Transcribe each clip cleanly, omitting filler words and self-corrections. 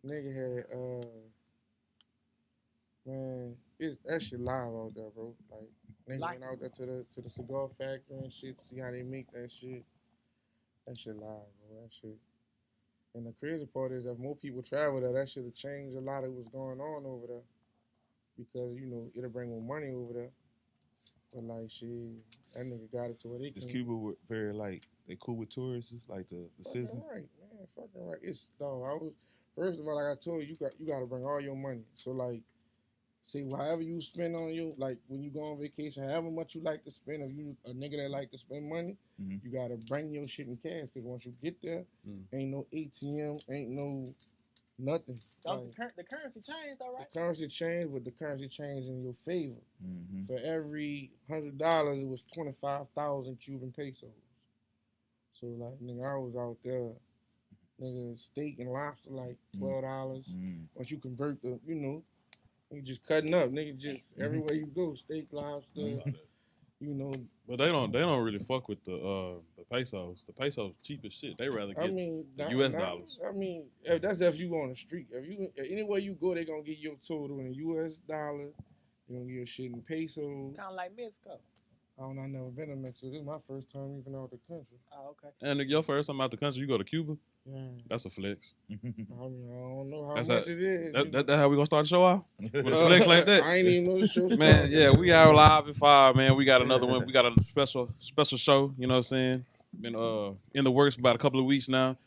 Nigga had man, that shit live out there, bro. Like nigga Like went out there to the cigar factory and shit to see how they make that shit. That shit live, bro. That shit. And the crazy part is that more people travel there, that should have changed a lot of what's going on over there. Because, it'll bring more money over there. But like shit, that nigga got it to where they Is can Cuba very like they cool with tourists, like the fucking citizens? right, man. Fucking right. It's no, I was first of all, like I told you, you gotta bring all your money. So like see, however you spend on you, like when you go on vacation, however much you like to spend, if you a nigga that like to spend money, Mm-hmm. you gotta bring your shit in cash. Cause once you get there, ain't no ATM, ain't no nothing. oh, Like the currency changed though, the right? currency changed, but the currency changed in your favor. Mm-hmm. For every $100, it was 25,000 Cuban pesos. So like nigga, I was out there, nigga, steak and lobster like $12. Mm-hmm. Once you convert you just cutting up, nigga. Just Mm-hmm. everywhere you go, steak, I lobster. saw that. You know, But they don't really fuck with the pesos. The pesos cheap as shit. They rather I get mean, the US not. dollars. I mean, that's if you on the street. If you anywhere you go, they gonna get your total in U.S. dollar. They gonna get your shit in pesos. Kind of like Mexico. I never been to Mexico. This is my first time even out the country. Oh, okay. And your first time out the country, you go to Cuba. Yeah. That's a flex. I mean, I don't know how That's much it is. that how we gonna start the show off with a flex like that. I ain't even know the show Man, started. yeah, we out live at 5, man. We got another one. We got a special show, you know what I'm saying? Been in the works for about a couple of weeks now.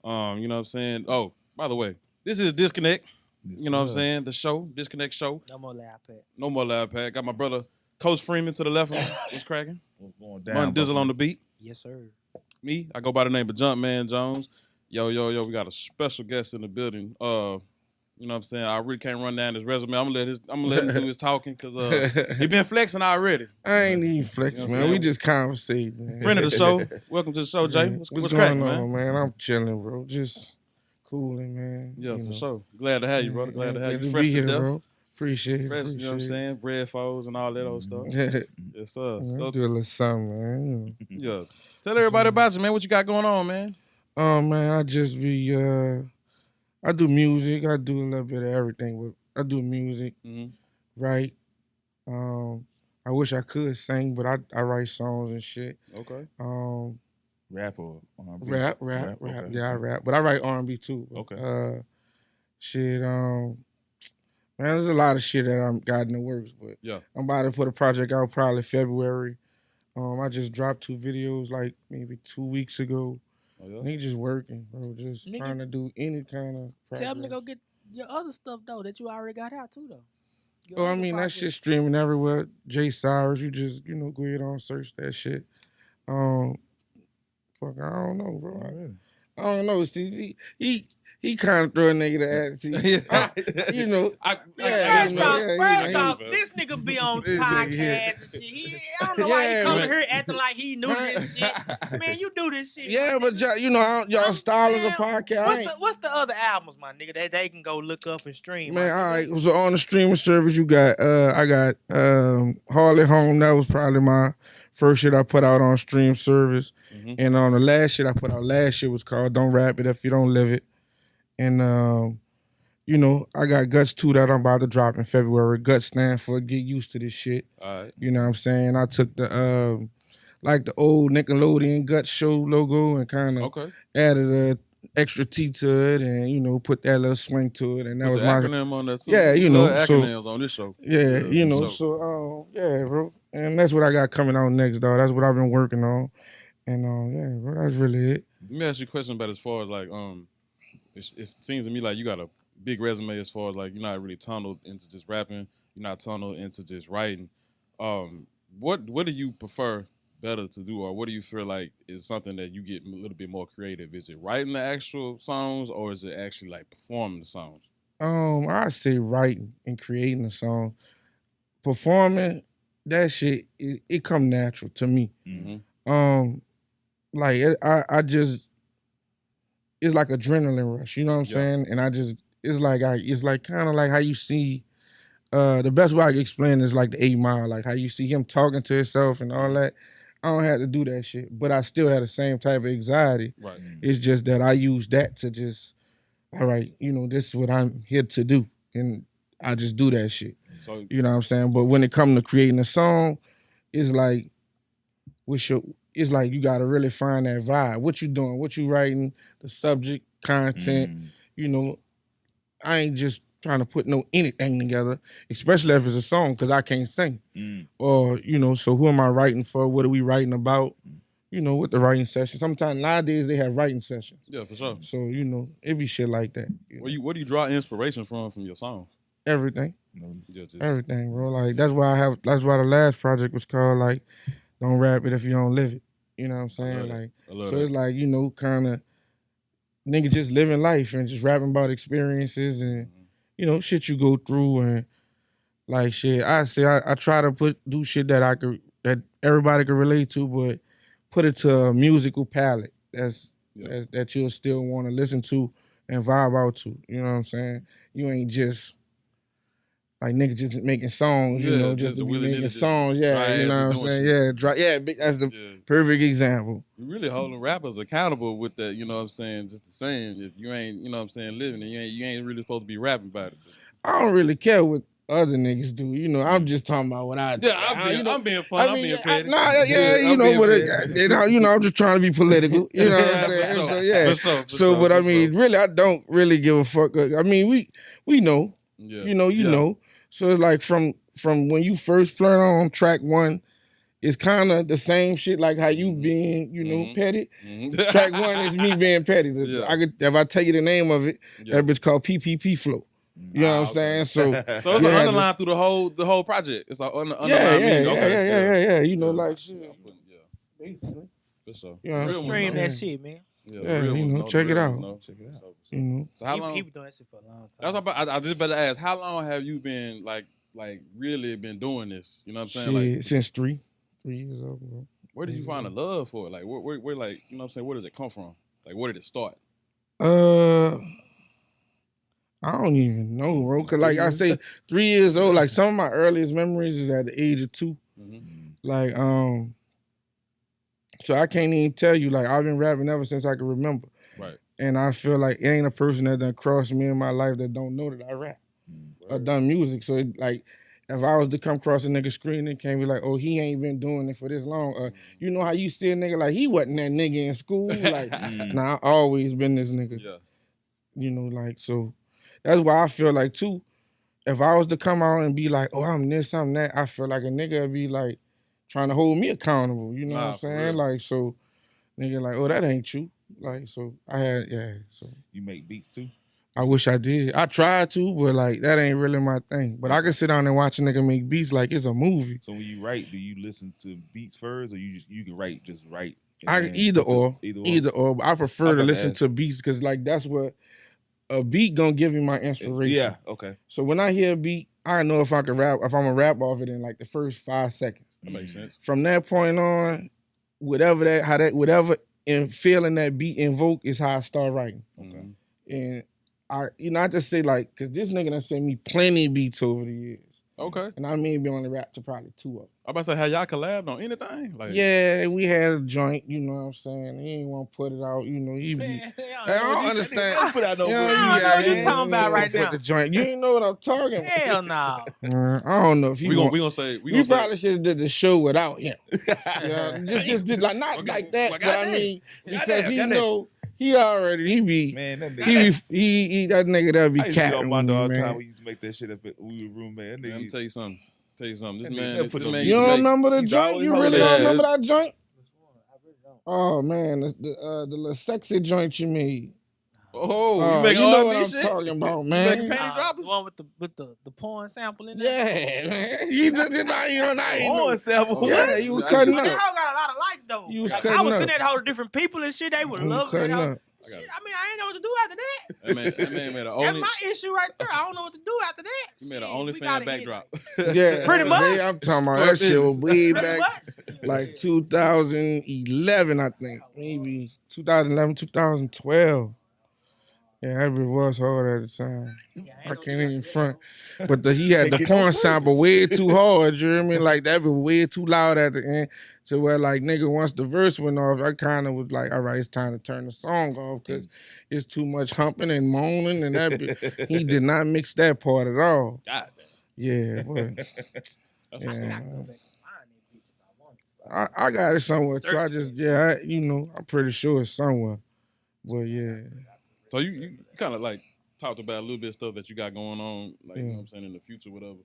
You know what I'm saying? Oh, by the way, this is Disconnect. Yes, You know what I'm sir. saying? The show, Disconnect show. No more lab pad. No more live pack. Got my brother Coach Freeman to the left of me. What's cracking? What's going down? Bun Dizzle Buffalo? on the beat. Yes, sir. Me, I go by the name of Jumpman Jones. Yo, we got a special guest in the building. You know what I'm saying? I really can't run down his resume. I'm gonna let him do his talking because he been flexing already. I ain't even flex, You know what I'm man. We saying? just conversate, man. Friend of the show. Welcome to the show, Jay. Yeah. What's What's cracking, going on, man? man? I'm chilling, bro. Just cooling, man. Yeah, You for know. sure. Glad to have you, brother. Glad to have Good you. Fresh be to here, death. bro. Appreciate it. Fresh, you know what I'm saying? Bread foes and all that old stuff. Yeah, Yes, sir. do So, a little something, man. yeah. Tell everybody about you, man. What you got going on, man? Man, I just be I do music. I do a little bit of everything, but I do music, Mm-hmm. right? I wish I could sing, but I write songs and shit. Okay. Rap or R&B? Rap. Okay. Yeah, I rap, but I write R&B too. Okay. Shit. Man, there's a lot of shit that I'm got in the works, but Yeah. I'm about to put a project out probably February. I just dropped 2 videos like maybe 2 weeks ago. Oh, yeah. Nigga just working, bro. Just Nigga, trying to do any kind of Tell them to project. go get your other stuff though that you already got out too though. Your Oh, I other mean, that project. shit streaming everywhere. Jay Cyres, you just, go ahead on search that shit. Fuck, I don't know, bro. Already. I don't know. See, he kind of throw a nigga the attitude. You know. First off, man. this nigga be on This nigga here. podcasts and shit. I don't know why he Yeah, come man. here acting like he knew this shit. Man, you do this shit. Yeah, my but nigga. y'all style of the Man, podcast. What's the other albums, my nigga, that they can go look up and stream? Man, my all nigga? right. So on the streaming service, I got Harley Home. That was probably my first shit I put out on stream service. Mm-hmm. And on the last shit I put out last year was called Don't Rap It If You Don't Live It. And I got Guts 2 that I'm about to drop in February. Guts stand for Get Used to This Shit. All right. You know what I'm saying? I took the like the old Nickelodeon Guts show logo and kind of Okay. added a extra T to it and put that little swing to it. And that Put was the my acronym on that too. Yeah, We love so acronyms on this show. yeah, for sure. so yeah, bro. And that's what I got coming out next, dog. That's what I've been working on. And yeah, bro, that's really it. Let me ask you a question about as far as like it seems to me like you got a big resume as far as like you're not really tunneled into just rapping, you're not tunneled into just writing. What do you prefer better to do, or what do you feel like is something that you get a little bit more creative? Is it writing the actual songs, or is it actually like performing the songs? I say writing and creating a song. Performing, that shit, it come natural to me. Mm-hmm. I just, it's like adrenaline rush. You know what I'm saying? And it's like kind of like how you see. The best way I can explain is like the 8 Mile, like how you see him talking to himself and all that. I don't have to do that shit, but I still have the same type of anxiety. Right. It's just that I use that to just all right, this is what I'm here to do, and I just do that shit. So You know what I'm saying? But when it comes to creating a song, it's like it's like you gotta really find that vibe. What you doing? What you writing? The subject, content. Mm. You know, I ain't just trying to put no anything together, especially if it's a song, because I can't sing. Mm. Or so who am I writing for? What are we writing about? With the writing session. Sometimes nowadays they have writing sessions. yeah, for sure. So it be shit like that. Where do you draw inspiration from your songs? Everything, Yeah, just, everything, bro. Like that's why the last project was called like "Don't Rap It If You Don't Live It." You know what I'm saying? Like I love so that. it's like kind of nigga just living life and just rapping about experiences and shit you go through and like shit. I try to do shit that everybody could relate to, but put it to a musical palette that you'll still want to listen to and vibe out to. You know what I'm saying? You ain't just like nigga just making songs, just to be making songs. Yeah, you know what I'm saying? Yeah, that's the perfect example. You really holding rappers accountable with that, you know what I'm saying? Just the same. If you ain't, you know what I'm saying, living and you ain't really supposed to be rapping about it. I don't really care what other niggas do. I'm just talking about what I do. Yeah, I'm being fun. I'm being petty. I'm just trying to be political. You know what I'm saying? For So sure, but I mean, really, I don't really give a fuck. I mean, we know. Yeah. You know. So it's like from when you first play on track one, it's kind of the same shit like how you being, petty. Mm-hmm. Track one is me being petty. If I tell you the name of it, that bitch called PPP Flow. You know what I'm saying? So it's an underline through the whole project. It's like underline. Yeah. Like shit. Basically. For sure. Stream that shit, man. Yeah, check it out. So how long? He been doing that shit for a long time. That's what I just better ask. How long have you been like really been doing this? You know what I'm saying? Like since 3 years old, bro. Where did you find the love for it? Like where like you know what I'm saying? Where does it come from? Like where did it start? I don't even know, bro. Cause like I say, 3 years old. Like some of my earliest memories is at the age of 2. Mm-hmm. Like so I can't even tell you. Like I've been rapping ever since I can remember. Right. And I feel like it ain't a person that done crossed me in my life that don't know that I rap or done music. So like, if I was to come across a nigga screening, can't be like, oh, he ain't been doing it for this long. You know how you see a nigga like he wasn't that nigga in school. Like, nah, I always been this nigga. Yeah. Like so. That's why I feel like too. If I was to come out and be like, oh, I'm this, I'm that, I feel like a nigga would be like trying to hold me accountable. You know what I'm saying? Like so, nigga like, oh, that ain't you. Like so, So you make beats too? I wish I did. I tried to, but like that ain't really my thing. But I can sit down and watch a nigga make beats like it's a movie. So when you write, do you listen to beats first, or you can write? Either or. But I prefer to listen to beats because like that's what a beat gonna give me my inspiration. Yeah. Okay. So when I hear a beat, I know if I can rap. If I'm gonna rap off it in like the first 5 seconds. That makes sense. From that point on, whatever and feeling that beat invoke is how I start writing. Okay. And I just say like, cause this nigga done sent me plenty of beats over the years. Okay. And I mean, be only rap to probably 2 of them. I'm about to say, have y'all collabed on anything? Like, yeah, we had a joint. You know what I'm saying? He ain't want to put it out. You know, he be. I don't understand. I put out no. I don't know what you talking about right now. The joint. You ain't know what I'm talking about. Hell no. I don't know if we gonna say we probably should have did the show without him. Just did like not like that. But I mean, because he know. He be man. That nigga. He that nigga that be capping. All the time we used to make that shit up. We were roommates. Let me tell you something. This man. You don't remember the joint? You really don't remember that joint? Oh man, the little sexy joint you made. Oh, you making all that shit? I'm talking about, man. You making panty droppers? The one with the porn sample in Yeah, there. man. You not porn sample. Yeah, you was cutting up. That hoe got a lot of likes though. You was like, cutting I was up. sending that hoe to different people and shit. They would love it. Shit, I mean, I ain't know what to do after that. That man made That's my issue right there. I don't know what to do after that. He made an OnlyFans backdrop. Yeah, pretty much. Man, I'm talking about that shit was way back, like 2011, I think, maybe 2011, 2012. Yeah, that bit was hard at the time. Yeah, I no can't do even after that, front. though. But he had Can't the get no porn sample service. way too hard, you know what I mean? Like, that was way too loud at the end. So where, like, nigga, once the verse went off, I kind of was like, all right, it's time to turn the song off because it's too much humping and moaning and that bit. He did not mix that part at all. God damn. Yeah, but, That's I think I yeah. can go back and find that bitch if I wanted to. I got it somewhere too. I Search just, it. yeah, I'm pretty sure it's somewhere. But, yeah. So you kind of like talked about a little bit of stuff that you got going on, like you know Yeah. what I'm saying, in the future, whatever.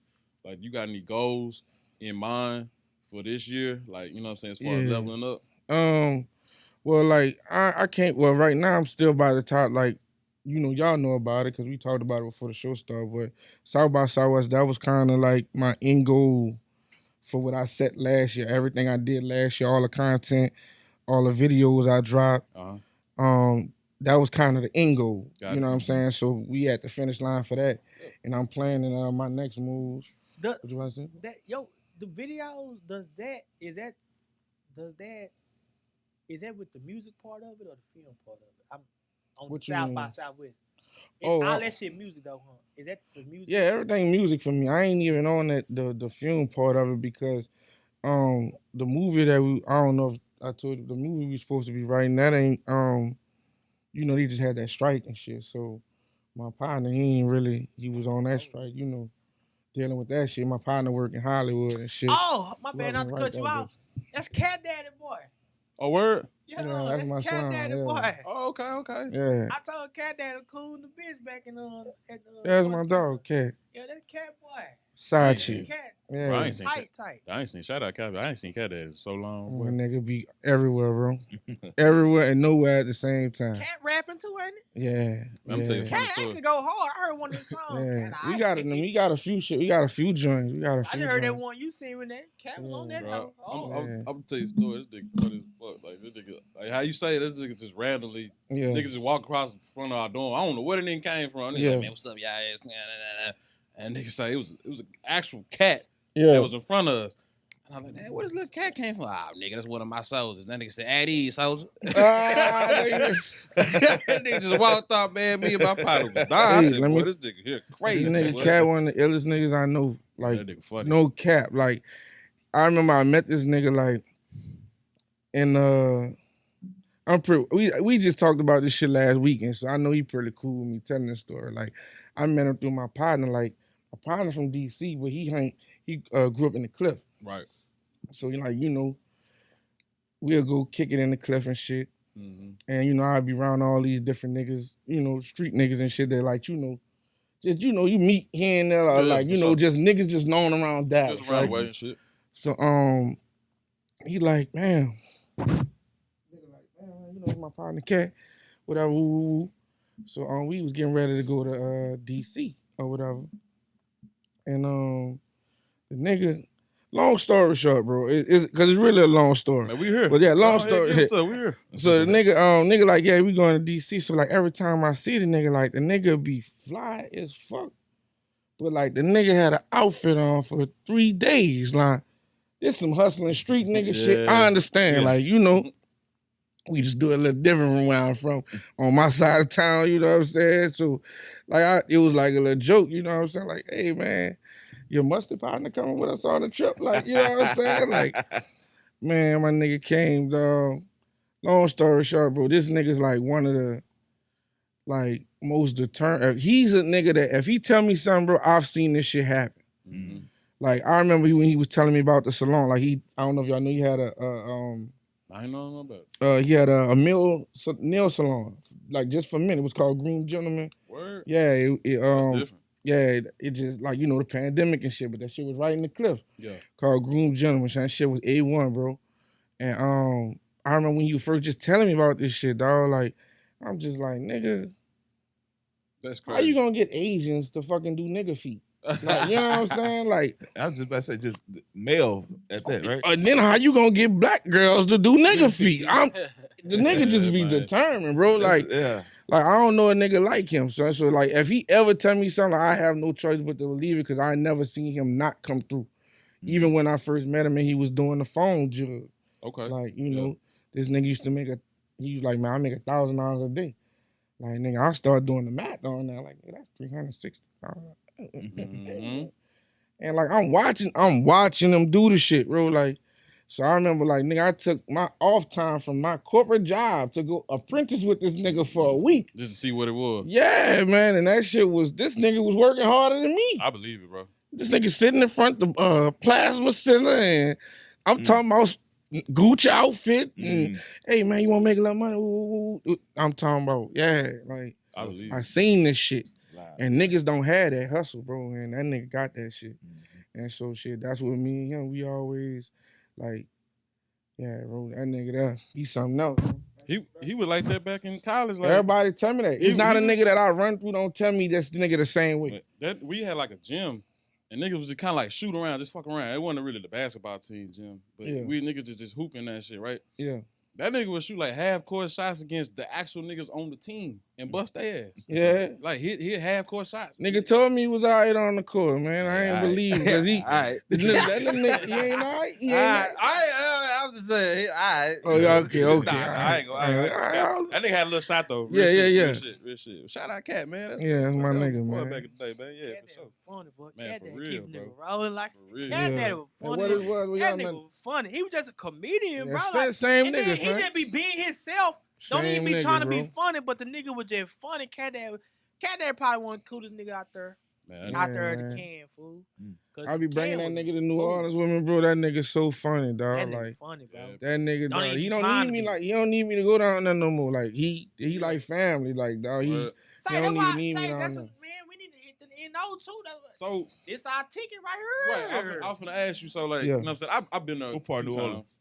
Like you got any goals in mind for this year? Like, you know what I'm saying, as far as Yeah. leveling up? Well, like I can't. Well, right now I'm still by the top. Like, y'all know about it because we talked about it before the show started. But South by Southwest, that was kind of like my end goal for what I set last year. Everything I did last year, all the content, all the videos I dropped. That was kind of the end goal. You know what I'm saying? So we at the finish line for that, and I'm planning my next moves. What you want to say? The videos is that with the music part of it or the film part of it? I'm on What you South mean? by Southwest. Oh, all that shit music though, huh? Is that the music? Yeah, everything music for me. I ain't even on the film part of it because the movie that I don't know if I told you the movie we supposed to be writing that ain't they just had that strike and shit. So my partner he was on that strike, dealing with that shit. My partner worked in Hollywood and shit. Oh, my bad, not to cut you off. That's Cat Daddy Boy. Oh, word? Yeah, that's my Cat son. Daddy Yeah. Boy. Oh, okay. Yeah. I told Cat Daddy cool the bitch back in That's my dog, Cat. Yeah, that's Cat Boy. Side chick. Cat. Yeah. Bro, I ain't seen tight. I ain't seen shout out Cat. I ain't seen Cat Daddy in so long. My nigga be everywhere, bro. Everywhere and nowhere at the same time. Cat rapping too, ain't it? Yeah. Let me tell you a funny Cat story. actually go hard. I heard one of his songs. Yeah. Cat, We got a few shit. We got a few joints. I just heard that one you seen with that Cat was on that hoe. I'm gonna tell you a story. This nigga funny as fuck. Like this nigga, like how you say this nigga just randomly, niggas just walk across the front of our door. I don't know where the nigga came from. Nigga like, man, what's up, y'all? And nigga say it was an actual cat that was in front of us. And I'm like, man, where this little cat came from? Ah, nigga, that's one of my soldiers. That nigga said, at ease, soldier. That nigga just walked off, man. Me and my partner was dying. I said, boy, this nigga here crazy. This nigga Cat one of the illest niggas I know. Like, that nigga funny. No cap. Like, I remember I met this nigga, like, and we just talked about this shit last weekend, so I know he pretty cool with me telling this story. Like, I met him through my partner, like, a partner from DC, but he grew up in the Cliff. Right. So, like, we'll go kick it in the Cliff and shit. Mm-hmm. And, I'd be around all these different niggas, street niggas and shit that, like, just, you meet here and there, like, just niggas just known around Dallas. Just around the way and shit. So, he like, man, my partner Cat, whatever. So, we was getting ready to go to DC or whatever. And, the nigga, long story short, bro, because it's really a long story. Man, we here. But yeah, long story. We here. So the nigga like, yeah, we going to DC. So like every time I see the nigga, like the nigga be fly as fuck. But like the nigga had an outfit on for 3 days. Like, this some hustling street nigga shit. I understand. Yeah. Like, we just do it a little different from where I'm from. On my side of town, you know what I'm saying? So like it was like a little joke, you know what I'm saying? Like, hey man, your mustard partner coming with us on the trip? Like, you know what I'm saying? Like, man, my nigga came, dog. Long story short, bro, this nigga's like one of the, like, most determined. He's a nigga that if he tell me something, bro, I've seen this shit happen. Mm-hmm. Like, I remember when he was telling me about the salon, like I don't know if y'all knew he had I ain't know about it. He had a nail salon, like just for men. It was called Green Gentleman. Word? Yeah, That's different. Yeah, it just like, the pandemic and shit, but that shit was right in the Cliff. Yeah. Called Groom Gentleman. That shit was A1, bro. And I remember when you first just telling me about this shit, dog, like, I'm just like, nigga, that's crazy. How you gonna get Asians to fucking do nigga feet? Like, you know what I'm saying? Like, I was just about to say just male at that, right? And then how you gonna get black girls to do nigga feet? The nigga just be determined, bro. Like, like I don't know a nigga like him. So like if he ever tell me something, I have no choice but to believe it because I never seen him not come through. Even when I first met him and he was doing the phone jug. Okay. Like, this nigga used to he was like, man, I make $1,000 a day. Like, nigga, I start doing the math on that. Like, nigga, that's $360. Mm-hmm. And like I'm watching them do the shit, bro. Like, so I remember, like, nigga, I took my off time from my corporate job to go apprentice with this nigga for a week. Just to see what it was. Yeah, man, and that shit was, this nigga was working harder than me. I believe it, bro. This nigga sitting in front of the plasma center, and I'm talking about Gucci outfit. And, hey, man, you want to make a lot of money? Ooh. I'm talking about, yeah, like, I seen this shit. Wow. And niggas don't have that hustle, bro, and that nigga got that shit. And so, shit, that's what me and him, we always, like, yeah, bro, that nigga there, he's something else. He was like that back in college. Like, everybody tell me that. It's not a nigga that I run through, don't tell me that's the nigga the same way. We had like a gym, and niggas was just kind of like shoot around, just fuck around. It wasn't really the basketball team gym, but we niggas just hooping that shit, right? Yeah. That nigga would shoot like half-court shots against the actual niggas on the team and bust their ass. Yeah. Like, hit half-court shots. Nigga told me he was all right on the court, man. I ain't believe because he... all right. That nigga, he ain't all right? He ain't all right. I'm just saying, all right. Oh, yeah, okay. Nah, I ain't gonna... That nigga had a little shot, though. Yeah. Real shit. Shout out Cat, man. That's my nigga, man. Back in the day, man. Yeah, for sure. Funny, boy. Man, Cat for Daddy real, keep bro. nigga rolling like... Yeah. Cat Daddy was funny. What it was, that nigga was funny. He was just a comedian, bro. Like, same nigga, He didn't be being himself. Don't even be trying to be funny, but the nigga was just funny. Cat Daddy probably one of the coolest nigga out there. Man, out there at the can, fool. I be bringing that nigga to New Orleans with me, bro. That nigga so funny, dog. That like nigga funny, bro. That nigga, dog. He don't need me like he don't need me to go down there no more. Like he like family, like dog. He don't even need me down there. Man, we need to hit the NO too. So this our ticket right here. Right. I was gonna ask you. So like, you know what I'm saying? I've been there. What part of New Orleans?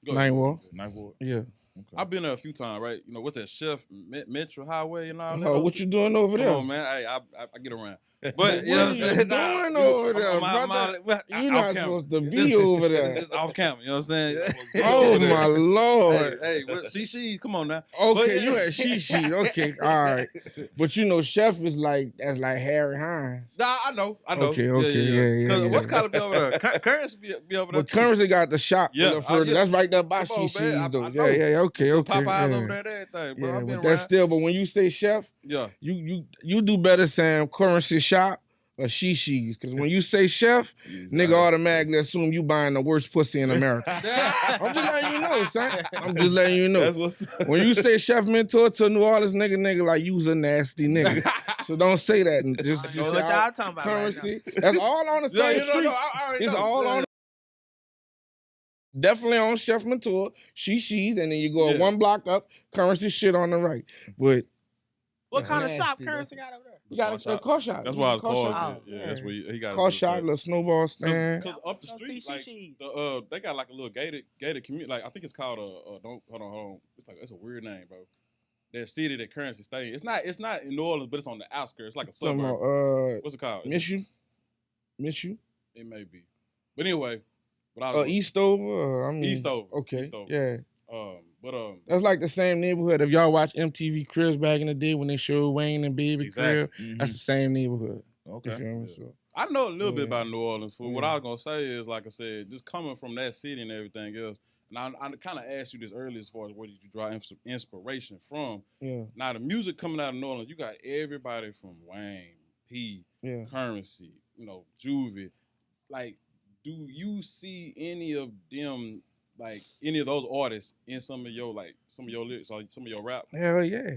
Ninth Ward. Yeah. Okay. I've been there a few times, right? You know, what's that Chef Metro Highway and all that? Oh, what you doing over there? Come on, man. I get around. But you know what I'm saying? Doing over there, brother? You're not supposed to be over there. It's off camera. You know what I'm saying? Oh my Lord! Hey, she, come on now. Okay, you at she. Okay, all right. But you know, Chef is that's like Harry Hines. Nah, I know. Okay, yeah. Because what's kind of be over there? Currency be over there. But Currency got the shop. Yeah, that's right there by she though. Yeah. Okay. Popeyes over there and everything, bro. Yeah, but that's still. But when you say Chef, you do better saying Currency shop or she. Because when you say Chef, nigga automatically assume you buying the worst pussy in America. I'm just letting you know, son. I'm just letting you know. That's what's when you say Chef Mentor to a New Orleans nigga like you's a nasty nigga. So don't say that. Just what y'all talking about Currency. Right now. That's all on the same street. It's all on. Definitely on Chef Mentor, she's, and then you go one block up, Currency shit on the right. But what kind of shop Currency got over there? You got a car shop. That's why I was called. Yeah, that's where he got car shop, little snowball stand. Because up the street, like they got like a little gated community. Like I think it's called hold on. It's a weird name, bro. That city that Currency stay in. It's not in New Orleans, but it's on the outskirts. It's like a suburb. What's it called? Miss you. It may be, but anyway. Eastover. Eastover. Okay. Eastover. Yeah. But that's like the same neighborhood. If y'all watch MTV Cribs back in the day when they showed Wayne and Baby Crib, that's the same neighborhood. Okay. You feel me? So, I know a little bit about New Orleans. What I was gonna say is, like I said, just coming from that city and everything else. And I kind of asked you this earlier as far as where did you draw inspiration from? Yeah. Now the music coming out of New Orleans, you got everybody from Wayne, P, Currency, Juvie, like. Do you see any of them, like any of those artists, in some of your lyrics or some of your rap? Hell yeah.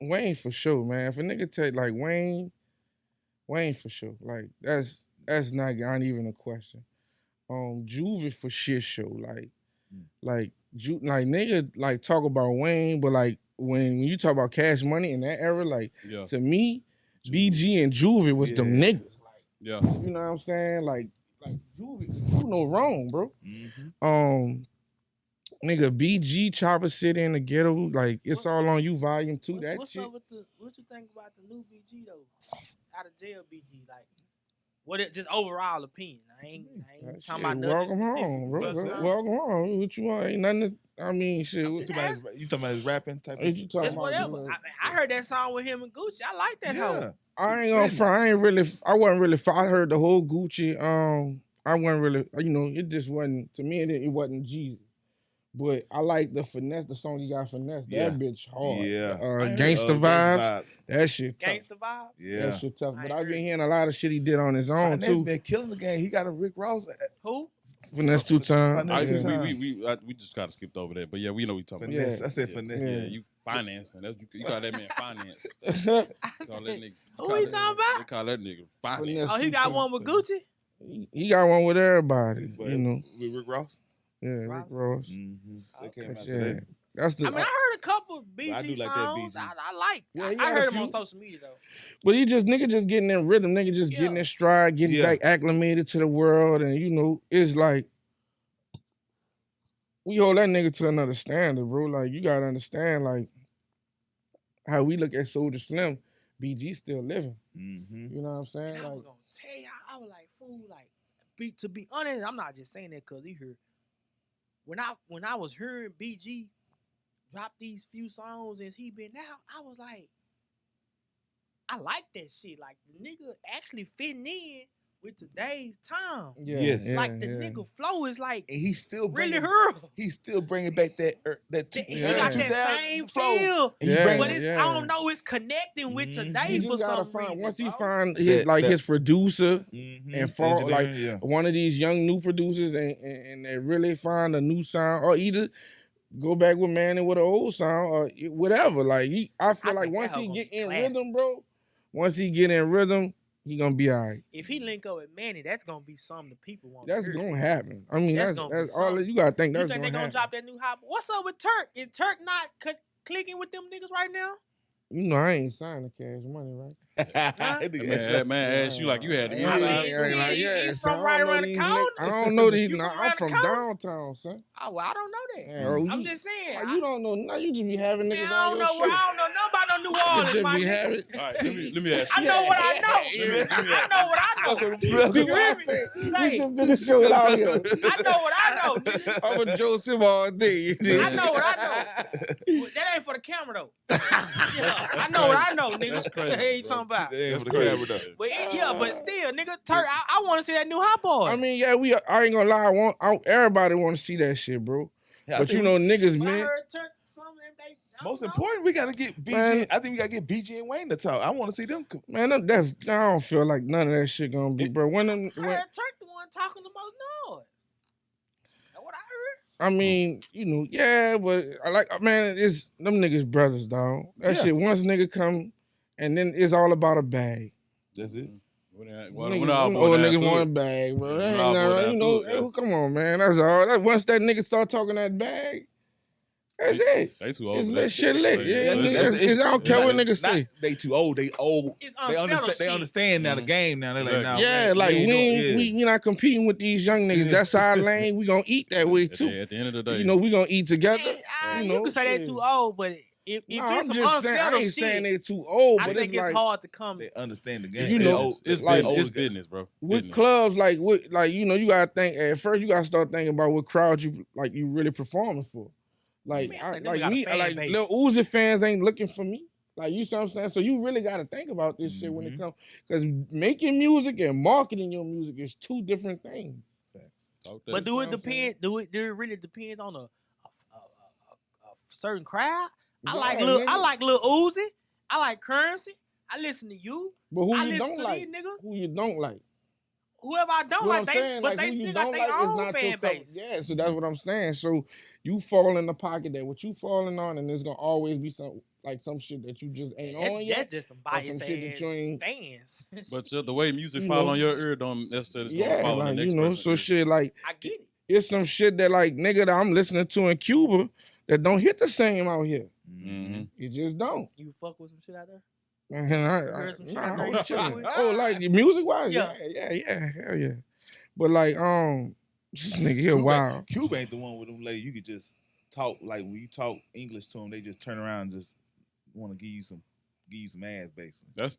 Wayne for sure, man. If a nigga take like Wayne for sure. Like that's not even a question. Juvie for shit show. Like nigga like talk about Wayne, but like when you talk about Cash Money in that era, like to me. BG and Juvie was them niggas. You know what I'm saying? Like Juvie, you no wrong, bro. Nigga, BG, Chopper City in the Ghetto, like It's All on You, Volume 2. What's shit. Up with what you think about the new BG though? Out of jail BG, like what it just overall opinion. I ain't talking about nothing. Welcome home, bro. Welcome home. What you want? Ain't nothing. Shit. You talking about his rapping type of shit? Just whatever. I heard that song with him and Gucci. I like that hoe. I ain't gonna front. I wasn't really. I heard the whole Gucci. I wasn't really. It just wasn't to me. It wasn't Jesus. But I like the finesse, the song you got finesse. Yeah. That bitch hard. Yeah. I heard, Gangsta vibes. That shit tough. Gangsta vibe. Yeah. That shit tough. I But ain't I've been heard hearing a lot of shit he did on his own Finesse too. been killing the game. He got a Rick Ross. Who? Finesse 2 Times. Finesse Yeah. 2 Times. We just kind of skipped over that, but yeah, we know what you're talking Finesse. Yeah. I said about. finesse. Yeah, Yeah. you financing. You call that man finance. I You call said, that nigga. who he talking They about? call that nigga finance. Finesse. Oh, he got one with Gucci. He got one with everybody. But You know. with Rick Ross. Yeah, Rick Ross. Ross. Mm-hmm. They Okay. came out Yeah. today. That's the. I mean, I heard a couple BG I do like that songs. BG. I like. Yeah, he I got heard a him on few. social media though. But he just getting in rhythm, nigga just getting Yeah. in stride, getting Yeah. back acclimated to the world, and you know, it's like we hold that nigga to another standard, bro. Like you gotta understand, like how we look at Soulja Slim, BG still living. Mm-hmm. You know what I'm saying? And I Like was gonna tell you, I was like, fool, like, to be honest, I'm not just saying that because he heard. When I was hearing BG drop these few songs as he been out, I was like, I like that shit. Like the nigga actually fitting in with today's time. yeah, Yes. yeah, Like the yeah. nigga flow is like And he's still really bringing. her. He's still bringing back that He Yeah. got that 2000 same flow. feel. And he Yeah. bring But it's Yeah. I don't know, it's connecting with Mhm. today He for just gotta some find reason. once he bro. find his That- his producer Mm-hmm. and fall like one of these young new producers and they really find a new sound or either go back with Manny with an old sound or whatever. Like I feel I like think once that he hoe get gonna in be classic. rhythm, bro. Once he get in rhythm, he gonna be all right. If he link up with Manny, that's gonna be something the people want. That's to hear. gonna happen. I mean, That's that's gonna be all something. you gotta think. You That's think they gonna gonna drop happen. that new hop? What's up with Turk? Is Turk not clicking with them niggas right now? You know, I ain't signed the Cash Money, right? That man asked you like you had to be Yeah, I mean, signed. shit, like, he yeah, from son, right I don't around know the these corner. I don't know these. You Nah, from I'm around the from corner? downtown, son. Oh, well, I don't know that. Yeah, oh, I'm you- just saying. Like, you don't know. Now you just be having Man, niggas I on don't your know. shit. I don't know nothing about no New You Orleans, just my be nigga. having. All right, let me ask I you. know what I know. I know what I know. See You what hear I me? say? Say. We should do the show out here. I know what I know, nigga. I'm a Joseph all day. I know what I know. Well, that ain't for the camera though. Yeah, I know what I know, nigga. That's crazy, Hey, you bro. talking about? That's That's crazy. crazy. But but still, nigga, Turk. I want to see that new hot boy. I mean, yeah, I ain't gonna lie. Everybody want to see that shit, bro. Yeah, I But think you know, niggas, But I man. heard Turk. Some of them they. I don't most know. important, we gotta get BG. Man. I think we gotta get BG and Wayne to talk. I want to see them. Man, I don't feel like none of that shit gonna be, bro. I heard Turk the one talking the most noise. That's what I heard. I mean, you know, yeah, but man, it's them niggas brothers, dog. That Yeah. shit, once nigga come, and then it's all about a bag. That's it. When Niggas, I them boy old down niggas to want a it. bag, bro. Yeah, That when ain't I boy nothing, down you to know, it, yeah. come on, man. That's all. Once that nigga start talking that bag, that's it. They too old. It's for lit, that shit lit. Yeah, That's- I don't care what niggas not- say. They too old. They old. It's They unsettled understand. They shit. understand now the game. Now they're like, Exactly. nah, Yeah, like ain't doing- we not competing with these young niggas. Yeah. That's our lane. We gonna eat that way At too. the end of the day, You know, we gonna eat together. Yeah, you you know, can say they shit. too old, but if Nah, it's I'm some just saying, I unsettled ain't saying shit, they too old, I but think it's it's like hard to come. They understand the game. You They know, old- it's like business. older It's guys. business, bro. with Business. clubs, like you know, you gotta think at first. You gotta start thinking about what crowd you really performing for. Like, Man, I think them like got a me, fan like base. Lil Uzi fans ain't looking for me. Like, you see what I'm saying? So you really gotta think about this shit when it Mhm. comes, because making music and marketing your music is two different things. Facts. Talk that. But do know it what I'm saying? depend? Do it really depends on a certain crowd? I Yeah, like nigga. Lil Uzi. I like Currency. I listen to you. But who I you listen don't to like? these niggas. Who you don't like? Whoever I don't You know like, what I'm saying? but Like, they who you still got don't their like is own not your fan cup- base. Yeah, so that's what I'm saying. So you fall in the pocket that what you falling on, and there's gonna always be some shit that you just ain't on That's yet. just some or biased some shit that ass you ain't- fans. But the way music You fall know. on your ear don't necessarily gonna Yeah, fall on like the next you know, person. so shit like I get it. it's some shit that like nigga that I'm listening to in Cuba that don't hit the same out here. Mm-hmm. It just don't. You fuck with some shit out there? Man, heard some shit out there you I'm fuck chilling. with? Oh, like music wise, Yeah. yeah, hell yeah. But like, this nigga here wild. Cuba ain't the one with them ladies. You could just talk like when you talk English to them, they just turn around and just want to give you some ass, basically.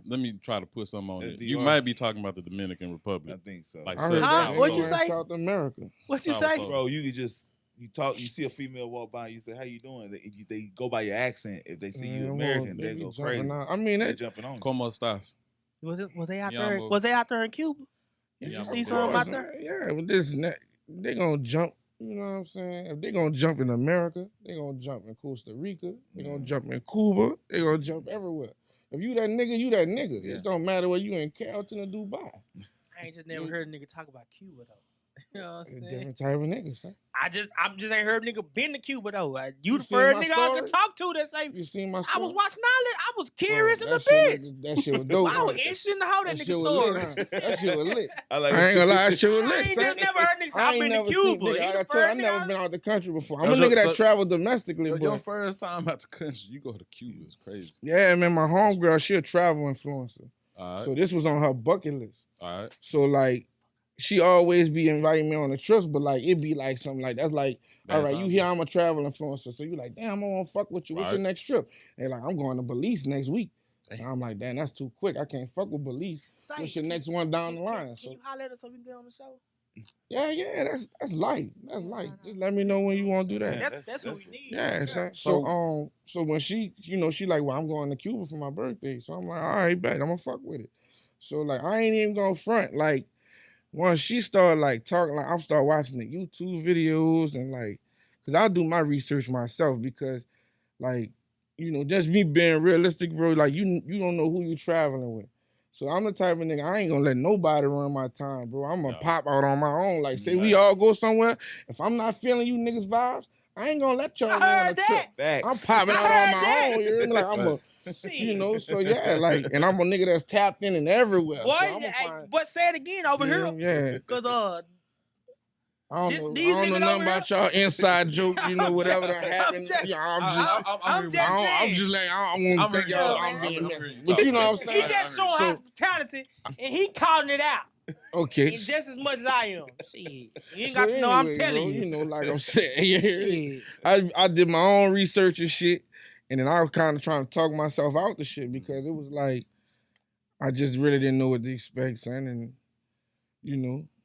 Let me try to put something on That's it. You DR. might be talking about the Dominican I Republic. think so. Like I heard Huh? that What'd you anywhere in say? South America. What you Sour say? soul. Bro, you talk, you see a female walk by, you say, "How you doing?" They go by your accent. If they see you Man, American, they they be go jumping crazy. out. I mean, They that, jumping on you. Como estás? Was they out Yeah, there? Was they out there in Cuba? Did Yeah, you I'm see of something course, out there? Yeah, but this and that, they gonna jump You know what I'm saying? If they gonna jump in America, they gonna jump in Costa Rica, they gonna jump in Cuba, they gonna jump everywhere. If you that nigga, you that nigga. Yeah. It don't matter whether you in Carrollton or Dubai. I ain't just never heard a nigga talk about Cuba though. You know what It's I'm a saying? different type of nigga, son. I just ain't heard nigga been to Cuba though. You the seen first my nigga I story? could talk to that say You seen my I story? was watching all this. I was curious in Bro, the bitch. that shit was dope. I was huh? interested in the whole that That nigga shit was story. lit, huh? That shit was lit. I like I ain't gonna lie, that shit was I lit, ain't son. just never heard niggas say I I've ain't been to never Cuba. seen, nigga, He like I the told you, I first never nigga. been out the country before. I'm Yo, a nigga so- that traveled domestically, Your but first time out the country, you go to Cuba is crazy. yeah, man, my homegirl, she a travel influencer. All right. So this was on her bucket list. All right. So like, she always be inviting me on the trips, but like it be like something like that's like, Bad all right, time. you hear I'm a travel influencer, so you like, damn, I want to fuck with you. What's your Right. next trip? And like, I'm going to Belize next week. And I'm like, damn, that's too quick. I can't fuck with Belize. Say, What's your can- next one down the line? Can So you holler at us so we can get on the show? yeah, that's light. That's Yeah, light. nah, Just nah. let me know when you want to do Man, that. That's what we need. Yeah, right son. there. So when she, she like, well, I'm going to Cuba for my birthday. So I'm like, all right, bet, I'm gonna fuck with it. So like, I ain't even gonna front. Like, once she started like talking, like I start watching the YouTube videos and like, cause I do my research myself because, like, just me being realistic, bro. Like you don't know who you traveling with. So I'm the type of nigga I ain't gonna let nobody run my time, bro. I'm gonna No. pop out on my own. Like, say we Right. all go somewhere. If I'm not feeling you niggas vibes, I ain't gonna let y'all I go on a heard trip. that. Facts. I'm popping I out on heard my that. own. You hear me? Like I'm a, Shit. so yeah, like, and I'm a nigga that's tapped in and everywhere. Boy, so I'ma hey, find, but say it again over you here. know, yeah. Cause I These don't know niggas nothing over about y'all inside joke, whatever that happened. just- Yeah, I'm just saying. I'm just like, I don't want to think hearing you y'all talk, I'm man. being I'm messy. hearing you But talk. you know what I'm He saying? just showing So- hospitality and he calling it out. Okay. And just as much as I am. Shit. You ain't So got to know I'm anyway, telling bro, you. like I'm saying, yeah, Shit. I did my own research and shit, and then I was kind of trying to talk myself out the shit because it was like I just really didn't know what to expect, son, and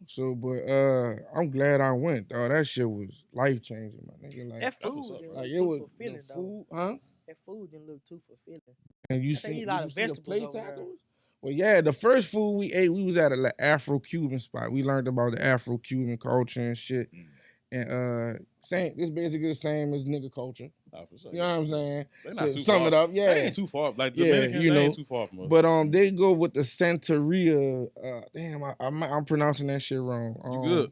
So, but I'm glad I went. Oh, that shit was life changing, my nigga. Like, That That's food what's up, didn't bro. look it too was fulfilling, the though. food, huh? That food didn't look too fulfilling. And you They eat a seen lot did of you see the vegetables plate over there. tacos? Well, yeah, the first food we ate, we was at a Afro-Cuban spot. We learned about the Afro-Cuban culture and shit. And this basically the same as nigga culture. Oh, for sure. You know what I'm saying? They not To too sum far. it up, yeah. They ain't too far. Like Yeah, Dominicans, you they know. ain't too far from us. But they go with the Santeria. Damn, I'm pronouncing that shit wrong. You good?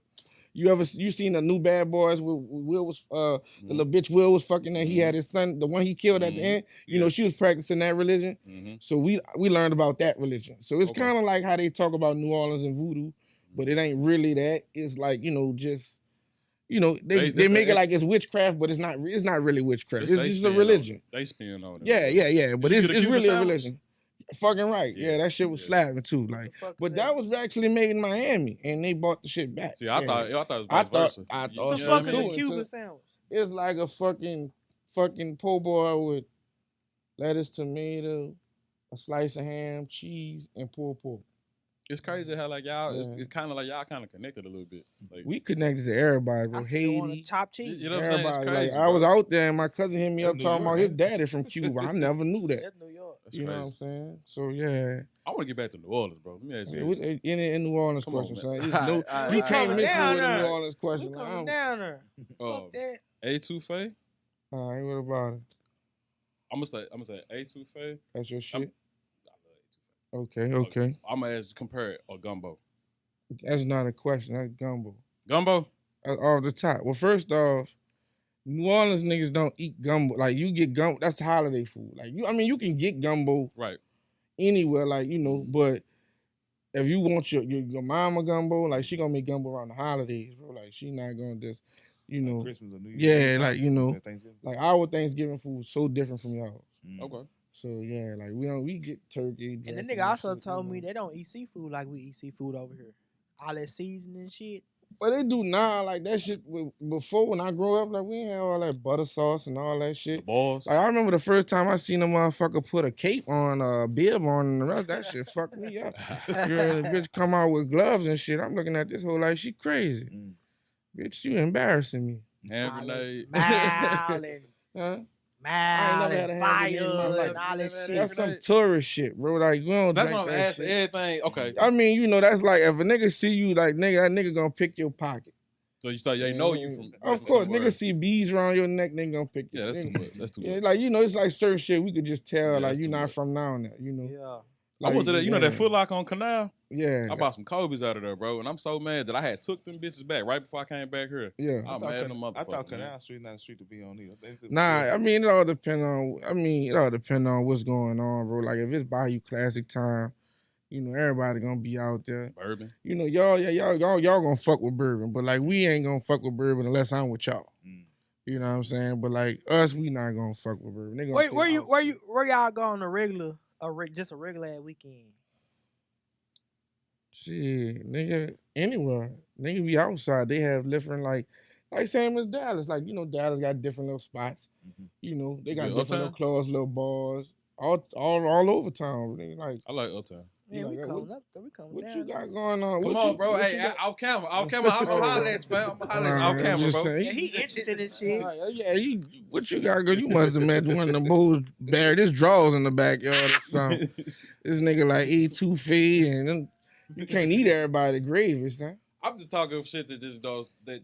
You seen the new Bad Boys with Will was the little bitch Will was fucking that he had his son, the one he killed at the end. You know, she was practicing that religion. So we learned about that religion. So it's kind of like how they talk about New Orleans and voodoo, but it ain't really that. It's like, just they make it like it's witchcraft, but it's not really witchcraft. It's just a religion. They spin on it. Yeah. But it's Cuban really a sandwich? religion. Fucking right. Yeah, that shit was slapping too. Like, but that was actually made in Miami, and they bought the shit back. See, I thought it was I vice versa. I You thought The know so what fuck I is mean? a too. Cuban sandwich? It's like a fucking po' boy with lettuce, tomato, a slice of ham, cheese, and pulled pork. It's crazy how like y'all, Yeah. it's kind of like y'all kind of connected a little bit. Like, We connected to everybody, bro. I still want a Haiti. chopped cheese. you know what I'm saying? It's Everybody, crazy. like I was bro. out there, and my cousin hit me That's up New talking York, about his man. daddy from Cuba. I never knew that. That's New York. That's You know what I'm crazy. saying? So yeah, I want to get back to New Orleans, bro. Let me ask it you. was this. in New Orleans Come on, question, man. son. It's no, All you right, can't coming miss me down with a New there. Orleans We question. coming down there. Fuck that. A2Faye. All right, what about it? I'm gonna say A2Faye. That's your shit. I love Okay. I'm gonna ask compare it or gumbo. That's not a question. That's gumbo. Gumbo. That's off the top. Well, first off, New Orleans niggas don't eat gumbo. Like you get gumbo, that's holiday food. Like you can get gumbo Right. anywhere. Like but if you want your mama gumbo, like she gonna make gumbo around the holidays, bro. Like she not gonna just, Like Christmas or New Year's. Yeah, like Thanksgiving. like our Thanksgiving food is so different from y'all's. Okay. So yeah, like we get turkey. And the dressing nigga also shit, told me they don't eat seafood like we eat seafood over here. All that seasoning shit. But they do now, like that shit. Before when I grew up, like we ain't have all that butter sauce and all that The shit. balls. Like I remember the first time I seen a motherfucker put a cape on, a bib on, and the rest that shit fucked me up. Girl, the bitch come out with gloves and shit. I'm looking at this whole like she crazy. Bitch, you embarrassing me. Hand grenade. Mouthing. Huh? I ain't never had a Mouthing. hand Fire grenade in my life. and all that shit. That's some tourist shit, bro. Like you don't That's drink what I'm that asking. shit. Everything. Okay. I mean, that's like if a nigga see you, like that nigga gonna pick your pocket. So you thought they know you from? Of course, niggas see beads around your neck, they gonna pick you. Yeah, that's too much. That's too Yeah, much. like it's like certain shit we could just tell, Yeah, like that's you too not much. from down there, Yeah. I went to that, that yeah. Foot Locker on Canal. Yeah, I bought some Kobe's out of there, bro, and I'm so mad that I had took them bitches back right before I came back here. yeah. I'm mad at them motherfuckers. I thought man. Canal Street not the street to be on either. Nah, I mean it all depends on. What's going on, bro. Like if it's Bayou Classic time, everybody gonna be out there. Bourbon. Y'all gonna fuck with bourbon, but like we ain't gonna fuck with bourbon unless I'm with y'all. Mm. You know what I'm saying? But like us, we not gonna fuck with bourbon. They gonna Where y'all go on a regular, just a regular ass weekend? Shit, nigga, anywhere. Nigga be outside. They have different like same as Dallas. Like, Dallas got different little spots. Mm-hmm. They got Yeah, different little uptown? clubs, little bars, all over town. Nigga, like, I like Uptown. Yeah, we like, coming up. We coming what down. you got going on? Come What on, you- bro. what Hey, you got- off camera. I'm gonna holler at you, fam. I'm gonna holler at you off I'm camera, just bro. saying, Yeah, he interested in shit. Yeah, what you got going? You must have met one of the bulls buried his drawers in the backyard or something. This nigga like eat too fee and then you can't eat everybody grave, son. I'm just talking shit that just does that.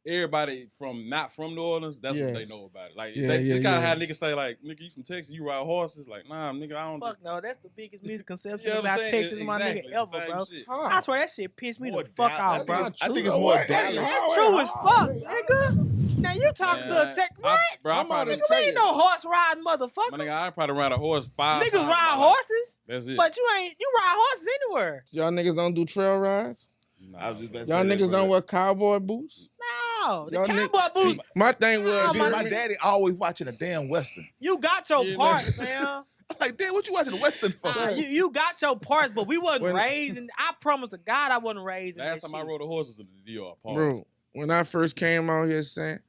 Everybody not from New Orleans, that's Yeah. what they know about it. Like Yeah, they yeah, just kind of yeah. have niggas say like, "Nigga, you from Texas? You ride horses?" Like, nah, nigga, I don't. Fuck no, that's the biggest misconception You know what about I'm saying? Texas, my Exactly, nigga, it's the ever, same bro. shit. I swear that shit pissed me More the fuck Dallas. off, bro. I think it's True. more What? Dallas. That's true as fuck, nigga. Now you talking to a Tex, what? Bro, I I'm about probably, to Nigga, we ain't no horse riding my motherfucker. nigga, I probably ride a horse 5 times. Niggas in ride my life. horses, That's it. but you ride horses anywhere. Y'all niggas don't do trail rides? Nah, I was just about to Y'all say that, niggas bro. don't wear cowboy boots? No, the Y'all cowboy niggas- boots. See, my thing was, Nah, See, my my nigga- daddy always watching a damn Western. You got your Yeah, parts, nigga. man. I'm like, damn, what you watching a Western for? Nah, you got your parts, but we wasn't When- raised. And I promise to God, I wasn't raised. Last in time I rode a horse was in the DR Park. bro, when I first came out here, son,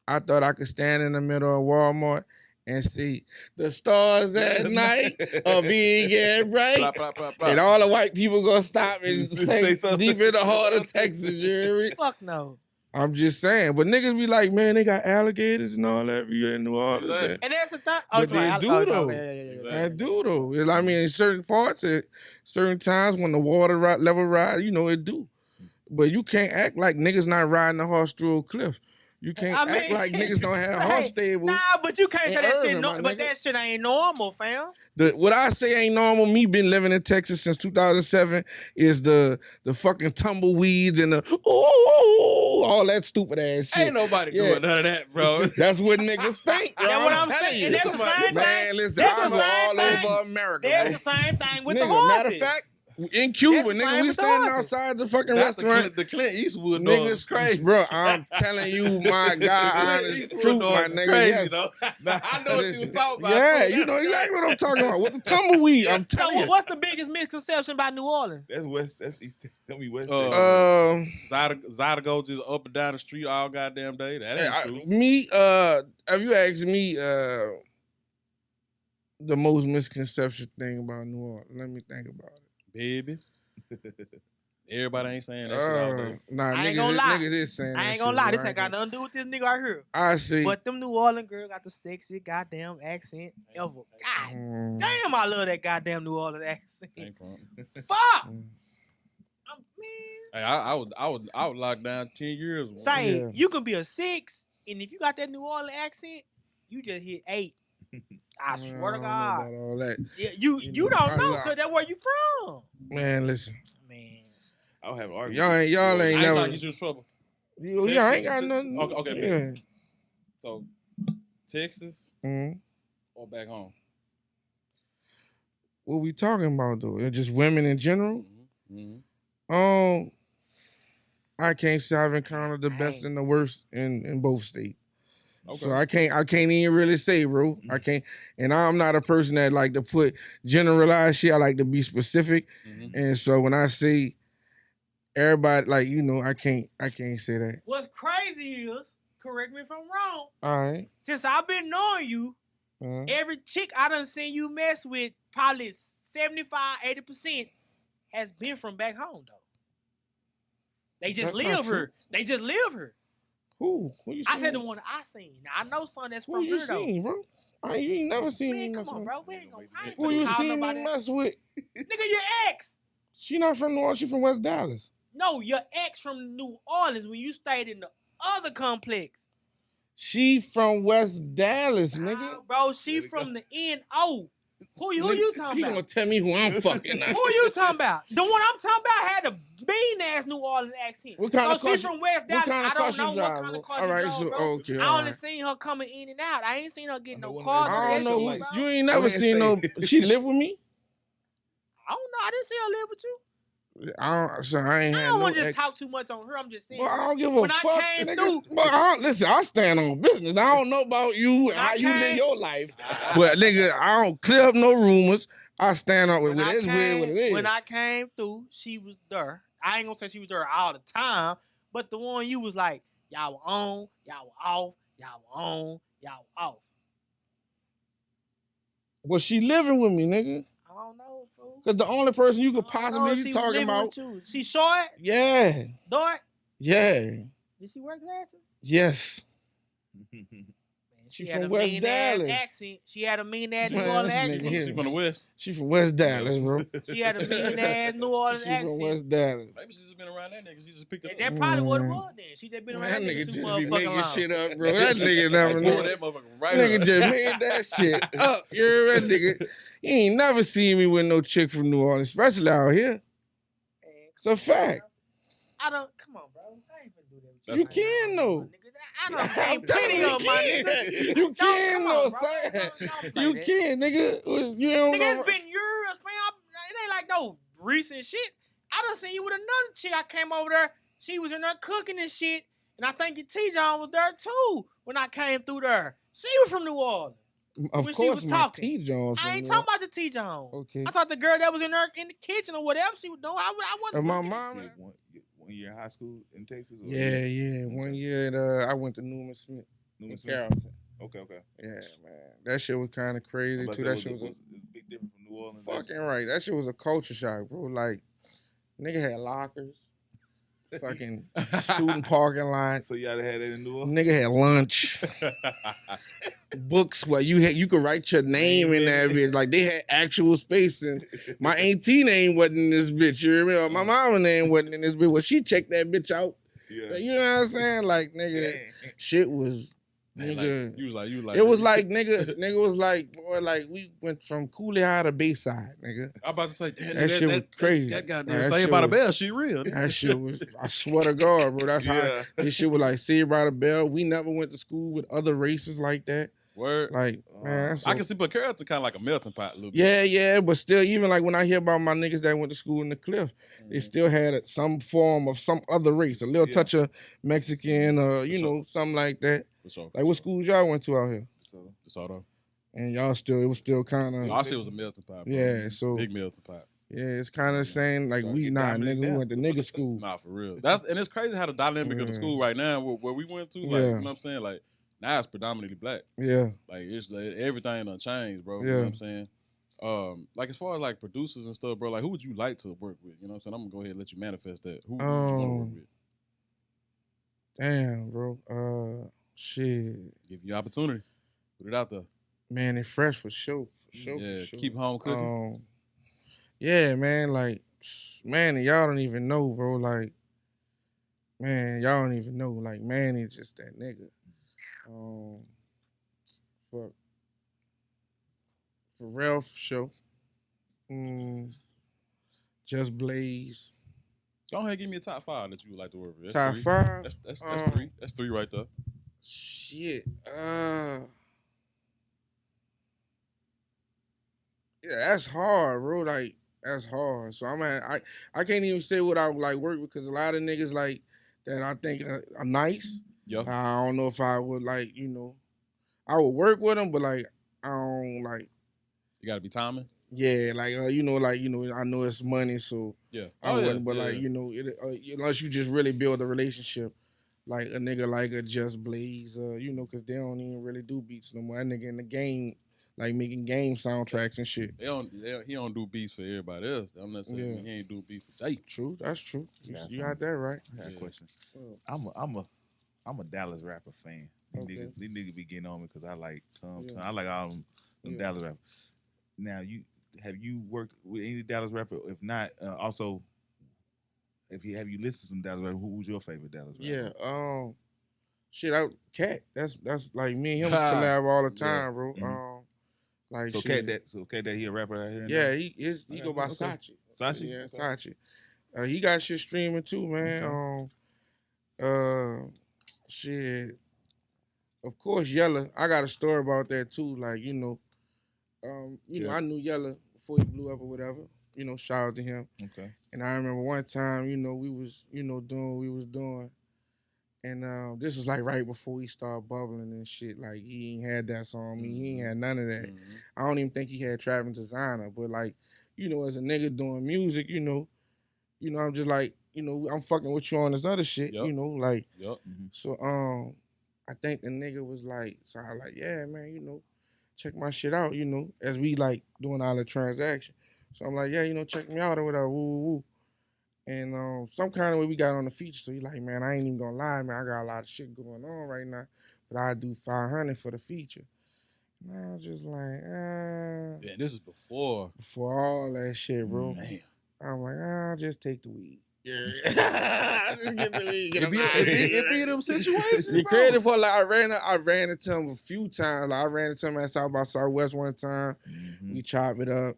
I thought I could stand in the middle of Walmart and see the stars at night are big and bright. Blah, blah, blah, blah. And all the white people gonna stop and Say say something. deep in the heart of Texas, you hear me? Fuck no. I'm just saying. But niggas be like, man, they got alligators and all that here in New Orleans. Exactly. And that's the thing. But they do, though. Yeah. I do though. I mean, in certain parts, at certain times when the water level rise, it do. But you can't act like niggas not riding a horse through a cliff. You can't act like niggas don't have horse stables. Nah, but you can't in say that shit. Irving, my But nigga. that shit ain't normal, fam. What I say ain't normal, me been living in Texas since 2007, is the fucking tumbleweeds and the all that stupid ass shit. Ain't nobody Yeah. doing none of that, bro. That's what niggas think, bro. That's what I'm telling saying. you. And that's the same thing. Man, listen, That's I the go all same thing. over America, That's man. the same thing with Nigga, the horses. matter of fact, in Cuba, That's the nigga, same we with the standing horses. outside the fucking That's restaurant. the Clint Eastwood noise. It's Niggas, crazy. bro, I'm telling you, my God, Clint honest Eastwood truth, my noise is nigga, crazy, yes. though. I know what you was talking about. Yeah, too. you know exactly what I'm talking about. With the tumbleweed, I'm So telling you. what's the biggest misconception about New Orleans? That's West. That's East. Tell me West. Zydeco just up and down the street all goddamn day. That ain't true. If you ask me, the most misconception thing about New Orleans, let me think about it. Baby. Everybody ain't saying that shit all day. Nah, I ain't niggas, gonna lie. niggas is saying I that ain't gonna shit, lie, bro. this I ain't got nothing to do with this nigga right here. I see. But them New Orleans girl got the sexy goddamn accent ever. God Mm. damn, I love that goddamn New Orleans accent. Ain't from. Fuck! Mm. Man. Hey, I would lock down 10 years. Say, Yeah. you can be a 6, and if you got that New Orleans accent, you just hit 8. I swear to I don't know God. about all that. Yeah, you You know, don't I know like- because that's where you from. Man, listen. Man. I'll have an argument. Y'all ain't I ain't never. trying to get you in trouble. Y'all ain't got nothing. Okay, Yeah. So, Texas Mhm. or back home? What we talking about though? It's just women in general. Mm-hmm. I can't say I've encountered the best Dang. and the worst in both states. Okay. So I can't even really say, bro. I can't, and I'm not a person that like to put generalized shit. I like to be specific, Mm-hmm. and so when I say everybody, like I can't say that. What's crazy is, correct me if I'm wrong, All right. since I've been knowing you, every chick I done seen you mess with, probably 75-80% has been from back home, though. They just That's not live here. They just live here. Who you seen? I said the one I seen. Now, I know some that's Who from you here, though. seen, bro? You ain't never seen Man, me come mess on, with. bro. We ain't gonna I ain't Who finna you call seen nobody. me mess with? Nigga, your ex. She not from New Orleans. She from West Dallas. No, your ex from New Orleans when you stayed in the other complex. She from West Dallas, nigga. Nah, bro, she from the NO. Who you talking He about? gonna tell me who I'm fucking now. Who you talking about? The one I'm talking about had a mean ass New Orleans accent. What kind so of car she from West Dallas. I don't know what kind of car she drove, so, bro. okay, I all only right. seen her coming in and out. I ain't seen her get I know no one of car. them None of I that don't know. shit, bro. You ain't never ahead seen and no. say She live with me. I don't know. I didn't see her live with you. I ain't I had don't no want to just ex. talk too much on her. I'm just saying. But I don't give a when fuck, I came nigga. through, But listen, I stand on business. I don't know about you and When I how you live came- your life, but nigga, I don't clear up no rumors. I stand on with when it. It's weird what it is. When I came through, she was there. I ain't gonna say she was there all the time, but the one you was like, y'all were on, y'all were off, y'all were on, y'all were off. Was she living with me, nigga? I don't know, fool. Cause the only person you could I don't know possibly if be she was talking living about, with you. She short, yeah, dark. yeah, Did she wear glasses? yes. Man, She had from a West mean Dallas. ass accent. She had a mean ass New Man, Orleans this nigga accent. here. She from the West. She from West Dallas, bro. She had a mean ass New Orleans She accent. from West Dallas. Maybe she just been around that nigga. She just picked it up. That probably what it was then. She just been around Man, that nigga nigga too just be motherfucking making long. shit up, bro. That nigga never Like, knew. pull that motherfucker right Nigga up. just made that shit up. You heard that nigga? You ain't never seen me with no chick from New Orleans, especially out here. Man, It's a fact. I don't. Come on, bro. I ain't finna do that. With That's You cool. can though. nigga. I done seen I'm telling plenty you, of my nigga. You can come though, on, bro. son. Don't play You that. can, nigga. You don't Nigga, know. it's been years, man. It ain't like no recent shit. I done seen you with another chick. I came over there. She was in there cooking and shit. And I think your T-John was there too when I came through there. She was from New Orleans. Of when she course, was my talking. T-Jones. I ain't talking about the T-John. Okay. I thought the girl that was in there in the kitchen or whatever she was doing. I wasn't My looking. mom. Yeah, one year in high school in Texas? Or Yeah. Okay. 1 year, I went to Newman Smith Newman in Smith? Carrollton. Okay. Yeah, man. That shit was kind of crazy I'm about too. to That say, shit was was it a big difference from New Orleans? fucking right. That shit was a culture shock, bro. Like, nigga had lockers, fucking student parking lots. So y'all had that in New Orleans? Nigga had lunch, books where you could write your name in that bitch. Like they had actual space, and my auntie name wasn't in this bitch. You remember? My mama name wasn't in this bitch. Well, she checked that bitch out. Yeah. You know what I'm saying? Like nigga, shit was. Man, Nigga, like, you was like, it was like nigga was like, boy, like we went from Cooley High to Bayside, nigga. I'm about to say, damn, That shit was crazy. That goddamn That say shit about a was- bell, she real. That shit was, I swear to God, bro. That's Yeah. how this shit was like Saved by the Bell. We never went to school with other races like that. Word. Like, man, that's I so- can see, but Carrollton kind of like a melting pot a little bit. yeah, but still, even like when I hear about my niggas that went to school in the Cliff, they still had some form of some other race, a little Yeah. touch of Mexican, you sure. know, something like that. For sure. Like what schools y'all went to out here? So DeSoto. And y'all still, it was still kind of, Our shit was a melting pot, bro. yeah, so. Big melting pot. Yeah, it's kind of saying like we Get nah, dominant nigga, we now. went to nigga school. Nah, for real. And it's crazy how the dynamic of the Yeah. school right now, where we went to, like, Yeah. you know what I'm saying? Like, now it's predominantly black. Yeah, Like, it's like, everything done changed, bro. You Yeah. know what I'm saying? Like, as far as like producers and stuff, bro, like, who would you like to work with? You know what I'm saying? I'm gonna go ahead and let you manifest that. Who would you want to work with? damn, bro. Shit, Give you opportunity. Put it out there. man, it fresh for sure, for sure. Yeah, for sure. keep home cooking. Yeah, man, like, man, y'all don't even know, bro. Like, man, y'all don't even know. Like, man, it's just that nigga. For real, for sure. Just Blaze. Go ahead and give me a top 5 that you would like to work with. That's Top 3. 5. That's Um, 3. That's 3 right there. Shit. Yeah, that's hard, bro. Like, that's hard. So I can't even say what I would like work with because a lot of niggas like that I think are nice. Yeah. I don't know if I would like, you know, I would work with them, but like I don't like. You gotta be timing. Yeah, like you know, I know it's money, so Yeah. I wouldn't. But yeah. like you know, unless you just really build a relationship, like a nigga like a Just Blaze, you know, because they don't even really do beats no more. That nigga in the game, like making game soundtracks and shit. He don't do beats for everybody else. I'm not saying Yeah. he ain't do beats for Jay. True, that's true. You Yeah, got that right. I got a Yeah. question. Oh. I'm a Dallas rapper fan. Okay. These niggas be getting on me because I like Tom. Yeah. I like all them Yeah. Dallas rappers. Now, have you worked with any Dallas rapper? If not, also, have you listened to some Dallas rappers? Who's your favorite Dallas rapper? Yeah. Shit, Cat. That's like me and him Ha. collab all the Yeah. time, bro. Mhm. Like So shit. Cat that he a rapper out here? Yeah, now? he go by Okay. Sachi. Sachi? Yeah, Okay. Sachi. He got shit streaming too, man. Shit. Of course, Yella. I got a story about that too. Like I knew Yella before he blew up or whatever. Shout out to him. Okay. And I remember one time, we was, doing what we was doing. And this was like right before he started bubbling and shit. Like he ain't had that song. He ain't had none of that. Mhm. I don't even think he had Trapping Designer. But like, as a nigga doing music, I'm just like, I'm fucking with you on this other shit. Yup. Like Yup. so I think the nigga was like, so I like, yeah, man, check my shit out, as we like doing all the transaction. So I'm like, yeah, check me out or whatever, woo, woo, woo. And some kind of way we got on the feature. So he like, man, I ain't even gonna lie, man, I got a lot of shit going on right now, but I do 500 for the feature. And I was just like, Yeah, this is before. for all that shit, bro. Man. I'm like, I'll just take the weed. Yeah, just get the weed. Get him out of here. It be them situations, The bro. creative part, like I ran into him a few times. Like I ran into him at South by Southwest one time. Mhm. We chopped it up,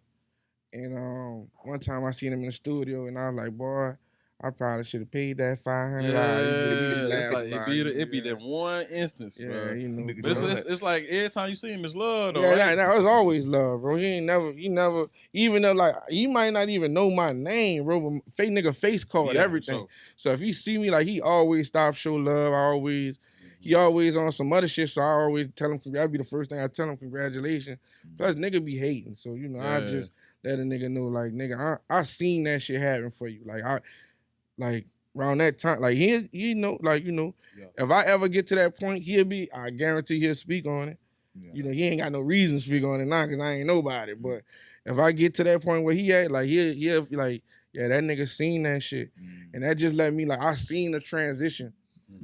and one time I seen him in the studio, and I was like, boy, I probably should have paid that $500. Yeah, We it's like about it be yeah. that one instance, Yeah, bro. Nigga But doing it's like every time you see him, it's love, though. Yeah, right? that was always love, bro. He never, even though like he might not even know my name, bro. But fake nigga face called Yeah, everything. So if he see me, like he always stop show love. He always on some other shit. So I always tell him, that'd be the first thing I tell him, congratulations. Plus nigga be hating, so I just let a nigga know, like nigga, I seen that shit happen for you. Like around that time, like he know, like if I ever get to that point, I guarantee he'll speak on it. Yeah. He ain't got no reason to speak on it now because I ain't nobody. But if I get to that point where he at, like he'll be like, yeah, that nigga seen that shit. And that just let me, like, I seen the transition.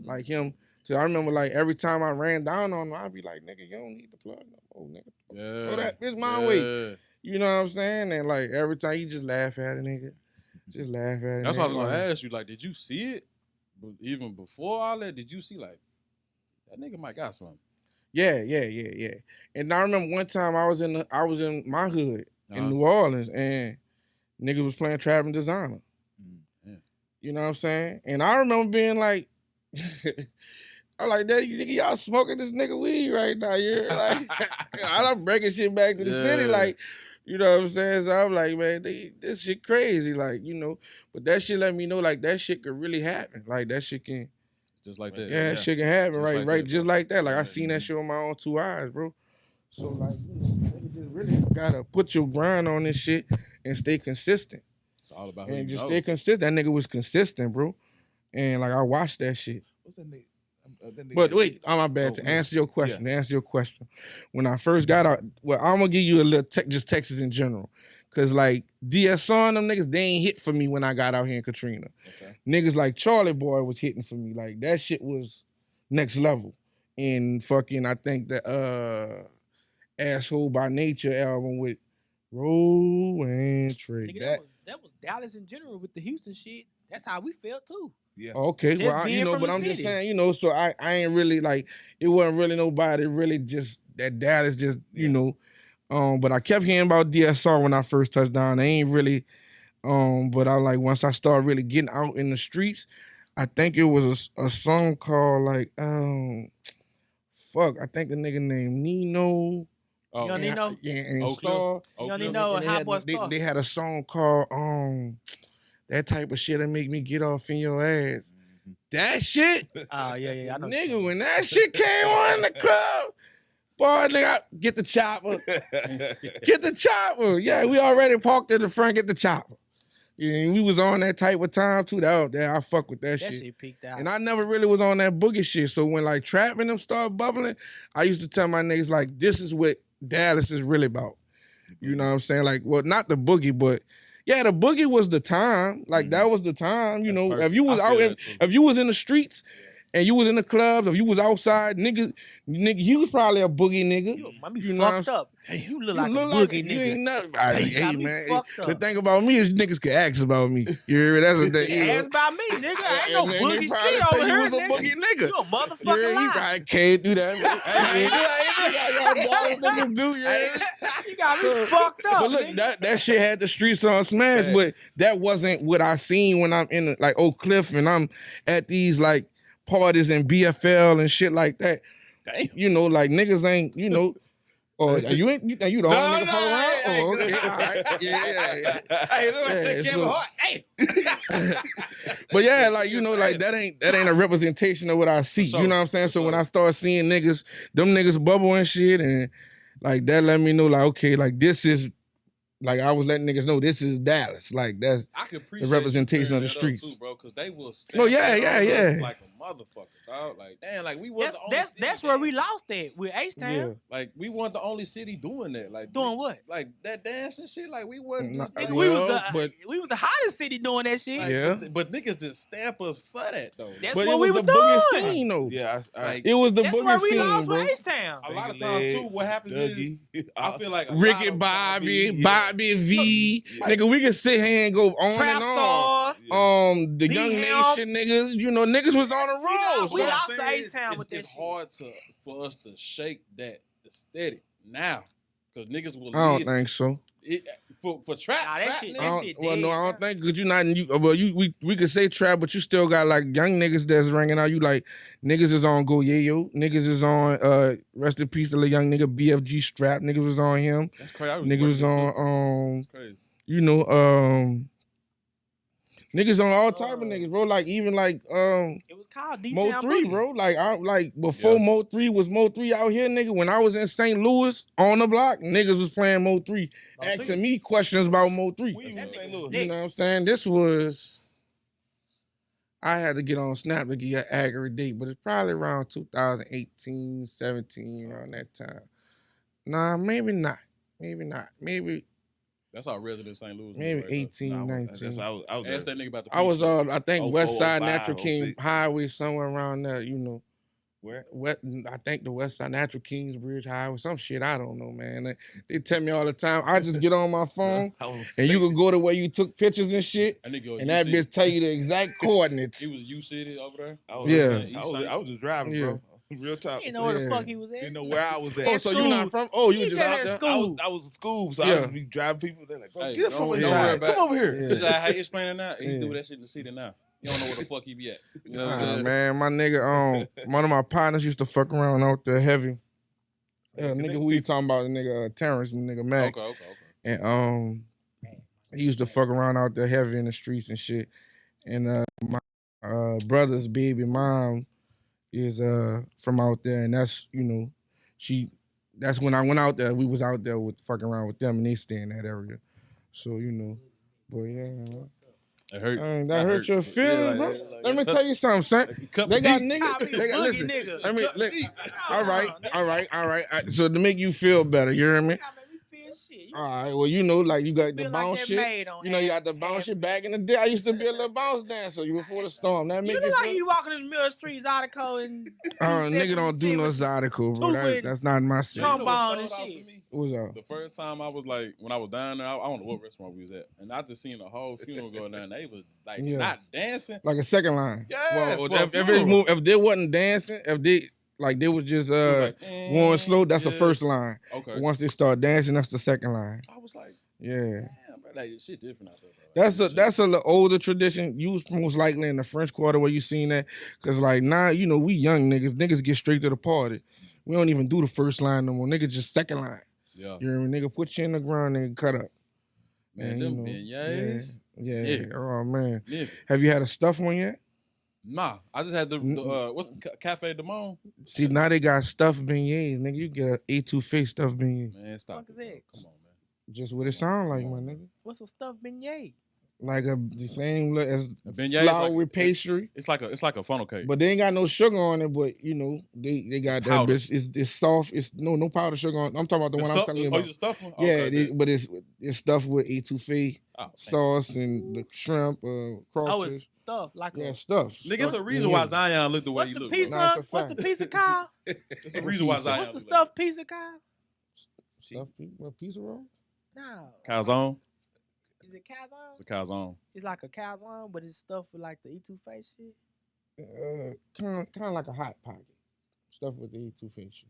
Like him. So I remember, like, every time I ran down on him, I'd be like, nigga, you don't need the plug no more, nigga. Yeah. Oh, that bitch my way. You know what I'm saying? And like every time he just laugh at it, nigga. Just laugh at it. That's what I was nigga. gonna ask you. Like, did you see it? But even before all that, did you see like that nigga might got something? Yeah. And I remember one time I was in my hood in New Orleans, and nigga was playing Trapping Designer. Yeah. You know what I'm saying? And I remember being like, I'm like, that y'all smoking this nigga weed right now. You're like, I'm breaking shit back to the city, like, you know what I'm saying? So I'm like, man, this shit crazy, like, but that shit let me know, like, that shit could really happen. Like, that shit can, just like that. yeah, that shit can happen, Just right, like right, that, just bro. like that. Like, I seen that shit with my own 2 eyes, bro. So, like, nigga just really gotta put your grind on this shit and stay consistent. It's all about who And you just know. stay consistent. That nigga was consistent, bro. And, like, I watched that shit. What's that nigga? But wait, my bad. To answer your question, when I first got out, well, I'm gonna give you a little just Texas in general, cause like DSR and them niggas, they ain't hit for me when I got out here in Katrina. Okay. Niggas like Charlie Boy was hitting for me, like that shit was next level. And fucking, I think the Asshole by Nature album with Roll and Trade. Nigga, that was Dallas in general with the Houston shit. That's how we felt too. Yeah. Okay, Just well, being from but the I'm just city. saying, so I ain't really like, it wasn't really nobody really just that Dallas just, but I kept hearing about DSR when I first touched down. I ain't really, but I like, once I started really getting out in the streets, I think it was a song called like, I think the nigga named Nino. Oh, Young Nino? Yeah, and Oak Star. Young Nino and Hot Boy Star. They had a song called, that type of shit that make me get off in your ass. That shit, Oh, yeah, I know. nigga, when that shit came on in the club, boy, nigga, get the chopper. Get the chopper. Yeah, we already parked in the front, get the chopper. Yeah, and we was on that type of time too. I fuck with that shit. That shit peaked out. And I never really was on that boogie shit. So when like trapping them started bubbling, I used to tell my niggas like, this is what Dallas is really about. You know what I'm saying? Like, well, not the boogie, but yeah, the boogie was the time. Like that was the time. You That's know, perfect. if you was I feel out, that too. if you was in the streets, and you was in the clubs, or you was outside, nigga, you was probably a boogie nigga. You might be You know what I'm fucked up. You look You like look a like boogie you nigga. ain't nothing. You Hey got me man, fucked the up. thing about me is niggas can ask about me. You hear me? That's the thing. You know. Ask about me, nigga. I ain't no And they boogie probably shit say over you here, was a nigga. boogie nigga. You a You motherfucking hear me? You lie. probably can't do that. Y'all ball niggas do. You hear me? You got me So, fucked up, But look, nigga. that shit had the streets on smash, Fact. but that wasn't what I seen when I'm in like Oak Cliff and I'm at these like parties and BFL and shit like that. Damn. You know, like niggas ain't, you know, or you ain't you the only nigga fuck around? Oh, okay, all right. Yeah. Hey, look like Yeah, Kevin so- Hart. Hey. But yeah, like you know, like that ain't a representation of what I see. sure, You know what I'm saying? for So when sure. I start seeing niggas, them niggas bubble and shit, and like that let me know, like, okay, like this is like I was letting niggas know this is Dallas. Like that's I can appreciate representation you of the clearing that up, streets. too, bro, because they will Oh, yeah, stand on yeah, us yeah. like a motherfucker, dog. Like, damn, like we was That's where we lost at with H-Town. Yeah. Like we weren't the only city doing that. Like Doing what? Like that dance and shit. Like we wasn't Nah, just Nigga, like, well, we was the hottest city doing that shit. like, Yeah. but niggas didn't stamp us for that though. That's But what it we was were the boogie doing. scene though. Yeah, Like, It was the That's where boogie we scene, lost bro. with H-Town. a lot of Finger leg, times too, what happens is Dougie. I feel like a Ricky lot of Bobby, yeah. Bobby V. Yeah. Nigga, we can sit here and go on Trap and on. stars. Yeah. The The Young Help. Nation niggas, you know, niggas was on the road. We so- lost I'm to saying H-Town with that it's shit. hard for us to shake that aesthetic now, because niggas will I live don't think so. it, for trap. Nah, that trap shit- niggas, I don't- shit well, no, dead I now. don't think because you not. We could say trap, but you still got like young niggas that's ringing out. You like niggas is on Go Yayo. Niggas is on rest in peace to the young nigga BFG Strap. Niggas was on him. That's crazy. I Niggas was on That's crazy. you know niggas on all type of niggas, bro. Like even like It was called Mo D-Town 3, Boogie. bro. Like I like before Yeah. Mo 3 was Mo 3 out here, nigga. When I was in St. Louis on the block, niggas was playing Mo 3, Mo 3. asking me questions about Mo 3. When you That in St. nigga Louis? You know what I'm saying? This was I had to get on Snap to get an accurate date, but it's probably around 2018, 17, around that time. Nah, maybe not. Maybe not. Maybe That's our resident St. Louis. maybe right there. 18, Nah, 19. I was Ask that nigga about the I was peace shit. I think 04, West Side 05, Natural King 06. Highway, somewhere around there, you know. Where? I think the West Side Natural Kings Bridge Highway, some shit, I don't know, man. They tell me all the time. I just get on my phone I was and you sick. can go to where you took pictures and shit, That nigga and that bitch tell you the exact coordinates. He was U City over there. I was, Yeah. I was just driving, bro. Real talk. You know where the Yeah. fuck he was at. Didn't know where I was at. Oh, so you not from? Oh, you He just just out at there? school. I was in school, so I Yeah. was be driving people. They're like, bro, Hey, get it from don't the worry side. about- Come over here. Yeah. Just how he explaining that, he Yeah. do that shit in the city now. You don't know where the fuck he be at. You know what I'm Nah, saying? man, my nigga, one of my partners used to fuck around out there heavy. Nigga, who you talking about? The nigga Terrence, the nigga Mac. Okay. And he used to fuck around out there heavy in the streets and shit. And my brother's baby mom is from out there, and that's that's when I went out there. We was out there with fucking around with them, and they stay in that area. So but yeah, man. It hurt. That hurt your feelings, bro. Let me tell you something, son. They got niggas. They got listen. Let me. All right. So to make you feel better, you hear me? All right. Well, you know, like you got the bounce shit. You know, you got the bounce shit. Back in the day, I used to be a little bounce dancer. You before the storm. That make You you look like feel. you walking in the middle of the streets, Zydeco and Nigga don't do no Zydeco, bro. That's not my shit. trombone and shit. What's up? The first time I was like, when I was down there, I don't know what restaurant we was at, and I just seen the whole funeral going down. They was like not dancing. Like a second line. Yeah, Well, for a if funeral. if they wasn't dancing, if they was just It was like, going slow, that's the yeah. first line. Okay. Once they start dancing, that's the second line. I was like, Yeah. damn, bro, like shit different out there. Bro. That's a little older tradition. You was most likely in the French Quarter where you seen that. Cause like now, you know, we young niggas. Niggas get straight to the party. We don't even do the first line no more. Niggas just second line. Yeah. You know, nigga put you in the ground and cut up. Man, you them know, beignets. Yeah. Oh man. Yeah. Have you had a stuffed one yet? Nah, I just had the what's Cafe de Monde? See, now they got stuffed beignets, nigga. You get a A2 stuffed beignet. Man, stop. Fuck is it, bro. that? Come on, man. Just what it sound like, my nigga. What's a stuffed beignet? like the same look as A beignet is flour like- with pastry. It's like a funnel cake. But they ain't got no sugar on it. But you know, they got that powder. bitch. It's soft. It's no powder sugar on. I'm talking about the one I'm telling you Oh, about. you stuff one? Yeah, Okay, but it's stuffed with etouffee oh, sauce and the shrimp, Oh, crawfish. it's stuff like Yeah, a. stuff. nigga, it's a reason why Zion look the way What's he the look. pizza? Bro. Nah, it's a What's the fact. pizza called? It's a reason why Zion. What's the look stuffed pizza called? Stuff. What pizza roll? No. Like calzone. Is it calzone? It's a calzone. It's like a calzone, but it's stuffed with like the etouffee shit. Kind of like a hot pocket. Stuff with the etouffee shit.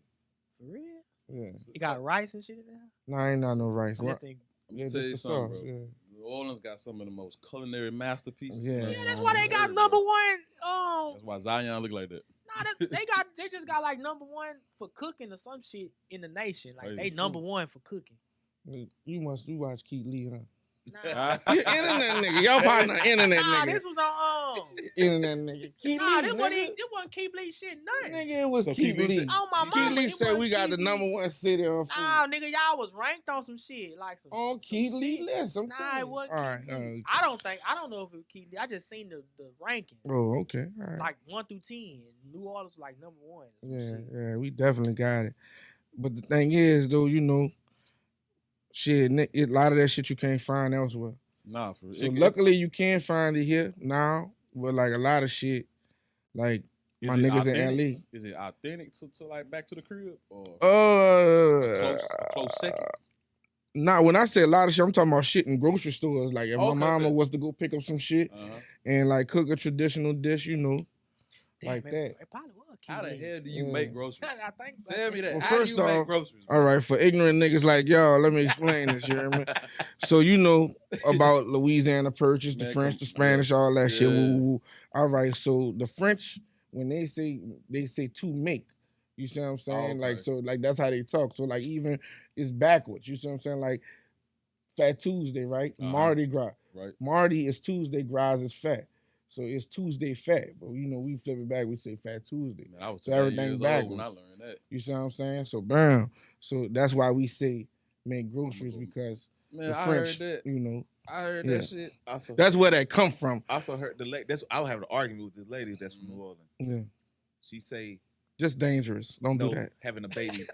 For real? Yeah. You got rice and shit in there? No, ain't not no rice. I just think. I'm Yeah, gonna tell just you the something, sauce. bro. Yeah. New Orleans got some of the most culinary masterpieces. Yeah. Yeah, that's why they got number one. That's why Zion look like that. Nah, they just got like number one for cooking or some shit in the nation. Like Crazy. they number one for cooking. You watch Keith Lee, huh? Nah, You internet nigga. Y'all partner internet nah, nigga. this was on. Internet nigga. Keith Nah, Lee, this wasn't Keep Lee shit nothing. nigga, it was So Keith Keith Lee Lee. said- Oh my Keith mama, Lee it said wasn't we got the Keith Lee. number one city on food. Nah, nigga, y'all was ranked on some shit like some. On some Keith Lee shit. list. I'm Nah, telling it you. wasn't All right. Keith Lee. I don't know if it was Keith Lee. I just seen the ranking. Oh, okay. All right. Like 1 through 10. New Orleans was like number one. Or some Yeah, shit. yeah, we definitely got it. But the thing is, though, you know, shit, a lot of that shit you can't find elsewhere. Nah, for So luckily you can find it here now. But like a lot of shit, like my niggas in LA. Is it authentic to like back to the crib or Uh, close second? Nah, when I say a lot of shit, I'm talking about shit in grocery stores. Like if my Okay, mama okay. was to go pick up some shit and like cook a traditional dish, you know, like Damn, that. It probably was Keith How the Lee. hell do you Yeah. make groceries? I think. Tell me that. Well, How first do you make off, groceries? All right, for ignorant niggas like y'all, let me explain this. You hear me? So you know about Louisiana Purchase, the Man, French, come- the Spanish, all that shit. Yeah. Woo, woo, woo. All right, so the French, when they say to make. You see what I'm saying? Okay. Like so, like that's how they talk. So like even it's backwards. You see what I'm saying? Like Fat Tuesday, right? Uh-huh. Mardi Gras. Right. Mardi is Tuesday, Gras is fat. So it's Tuesday fat. But you know, we flip it back, we say Fat Tuesday. Man, I was So 12 everything years old backwards. when I learned that. You see what I'm saying? So bam. So that's why we say make groceries because Man, the I French, heard that. you know, I heard Yeah. that shit. Also, that's where that come from. also heard that's I was having an argument with this lady that's from New Orleans. Yeah. She say Just dangerous. Don't no do that. having a baby.